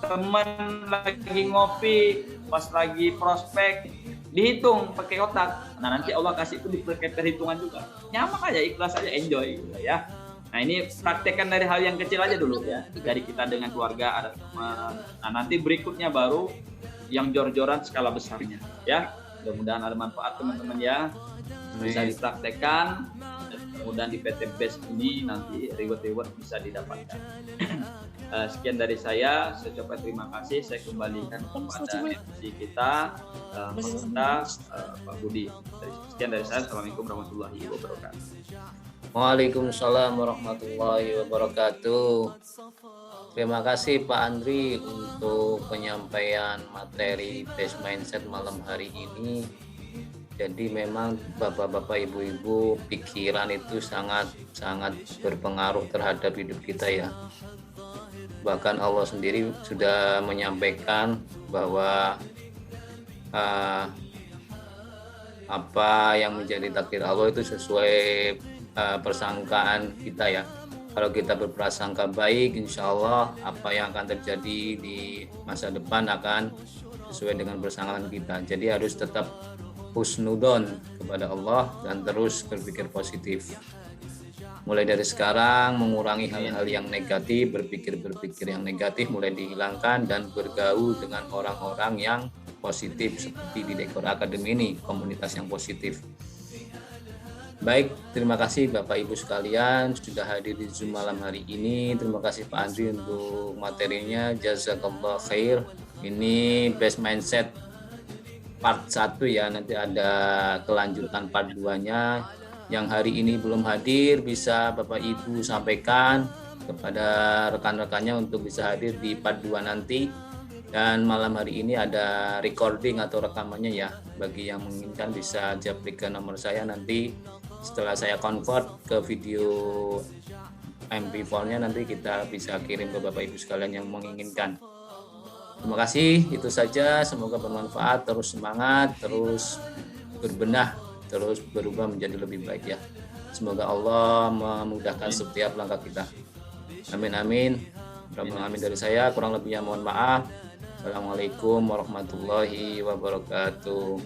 teman lagi ngopi, pas lagi prospek, dihitung pakai otak. Nah, nanti Allah kasih itu pakai perhitungan juga. Nyaman aja, ikhlas aja, enjoy, ya. Nah, ini praktekkan dari hal yang kecil aja dulu, ya. Dari kita dengan keluarga, ada teman. Nah, nanti berikutnya baru yang jor-joran skala besarnya, ya. Mudah-mudahan ada manfaat teman-teman, ya. Bisa dipraktekkan, dan kemudian di PT Best ini nanti reward bisa didapatkan. Sekian dari saya ucapkan terima kasih. Saya kembalikan kepada MC kita, Pak Budi. Sekian dari saya. Assalamualaikum warahmatullahi wabarakatuh. Waalaikumsalam warahmatullahi wabarakatuh. Terima kasih Pak Andri untuk penyampaian materi Best Mindset malam hari ini. Jadi memang bapak-bapak, ibu-ibu, pikiran itu sangat berpengaruh terhadap hidup kita, ya. Bahkan Allah sendiri sudah menyampaikan bahwa apa yang menjadi takdir Allah itu sesuai persangkaan kita, ya. Kalau kita berprasangka baik, insya Allah apa yang akan terjadi di masa depan akan sesuai dengan persangkaan kita. Jadi harus tetap husnudon kepada Allah dan terus berpikir positif. Mulai dari sekarang mengurangi hal-hal yang negatif, berpikir yang negatif mulai dihilangkan dan bergaul dengan orang-orang yang positif seperti di Dekor Academy ini, komunitas yang positif. Baik, terima kasih Bapak Ibu sekalian sudah hadir di Zoom malam hari ini. Terima kasih Pak Andri untuk materinya. Jazakallah khair. Ini Best Mindset part 1, ya. Nanti ada kelanjutan part 2-nya. Yang hari ini belum hadir bisa Bapak Ibu sampaikan kepada rekan-rekannya untuk bisa hadir di part 2 nanti. Dan malam hari ini ada recording atau rekamannya, ya. Bagi yang menginginkan bisa japri ke nomor saya nanti. Setelah saya convert ke video MP4-nya nanti kita bisa kirim ke Bapak Ibu sekalian yang menginginkan. Terima kasih, itu saja. Semoga bermanfaat, terus semangat, terus berbenah, terus berubah menjadi lebih baik, ya. Semoga Allah memudahkan setiap langkah kita. Amin amin. Amin dari saya, kurang lebihnya mohon maaf. Assalamualaikum warahmatullahi wabarakatuh.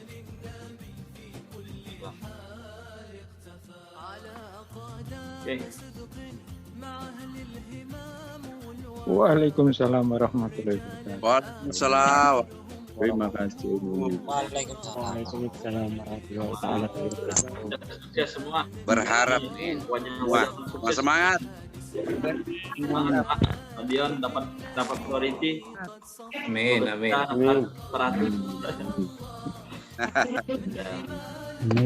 Waalaikumsalam warahmatullahi wabarakatuh. Waalaikumsalam. Terima kasih. Waalaikumsalam warahmatullahi wabarakatuh. Sukses semua. Berharap semua semangat. Semangat Pak. Adion dapat priority. Amin amin.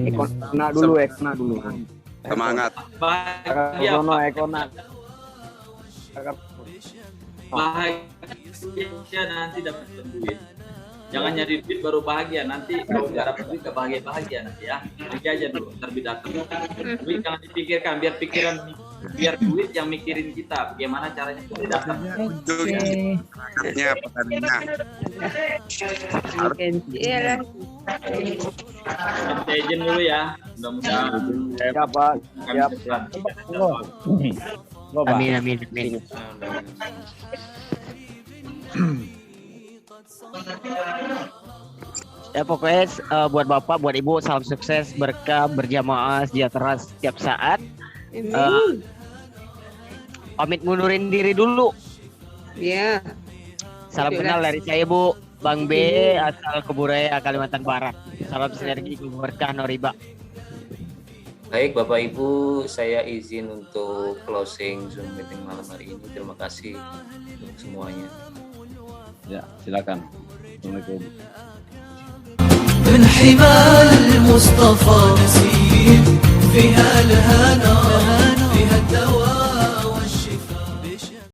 Ekona dulu. Semangat. Bahagia Pak. Ekona. Bahagia nanti dapat duit. Jangan nyari duit baru bahagia, nanti kalau nggak dapat duit nggak bahagia nanti, ya. Nanti aja dulu, terlebih dahulu. Duit jangan dipikirkan, biar duit yang mikirin kita, bagaimana caranya duit datang. Ujungnya petaninya. Saya izin dulu, ya. Mudah-mudahan. Siapa? Amin. Ya pokoknya buat Bapak, buat Ibu salam sukses, berkah, berjamaah, sejahtera setiap saat. Pamit mundurin diri dulu. Ya. Salam kenal dari saya Bu, Bang B, asal Keburaya, Kalimantan Barat. Salam sinergi, berkah, noriba. Baik Bapak Ibu, saya izin untuk closing Zoom meeting malam hari ini. Terima kasih untuk semuanya. Ya, silakan. Assalamualaikum. من حمال المصطفى نسيم فيها الهنا فيها الدواء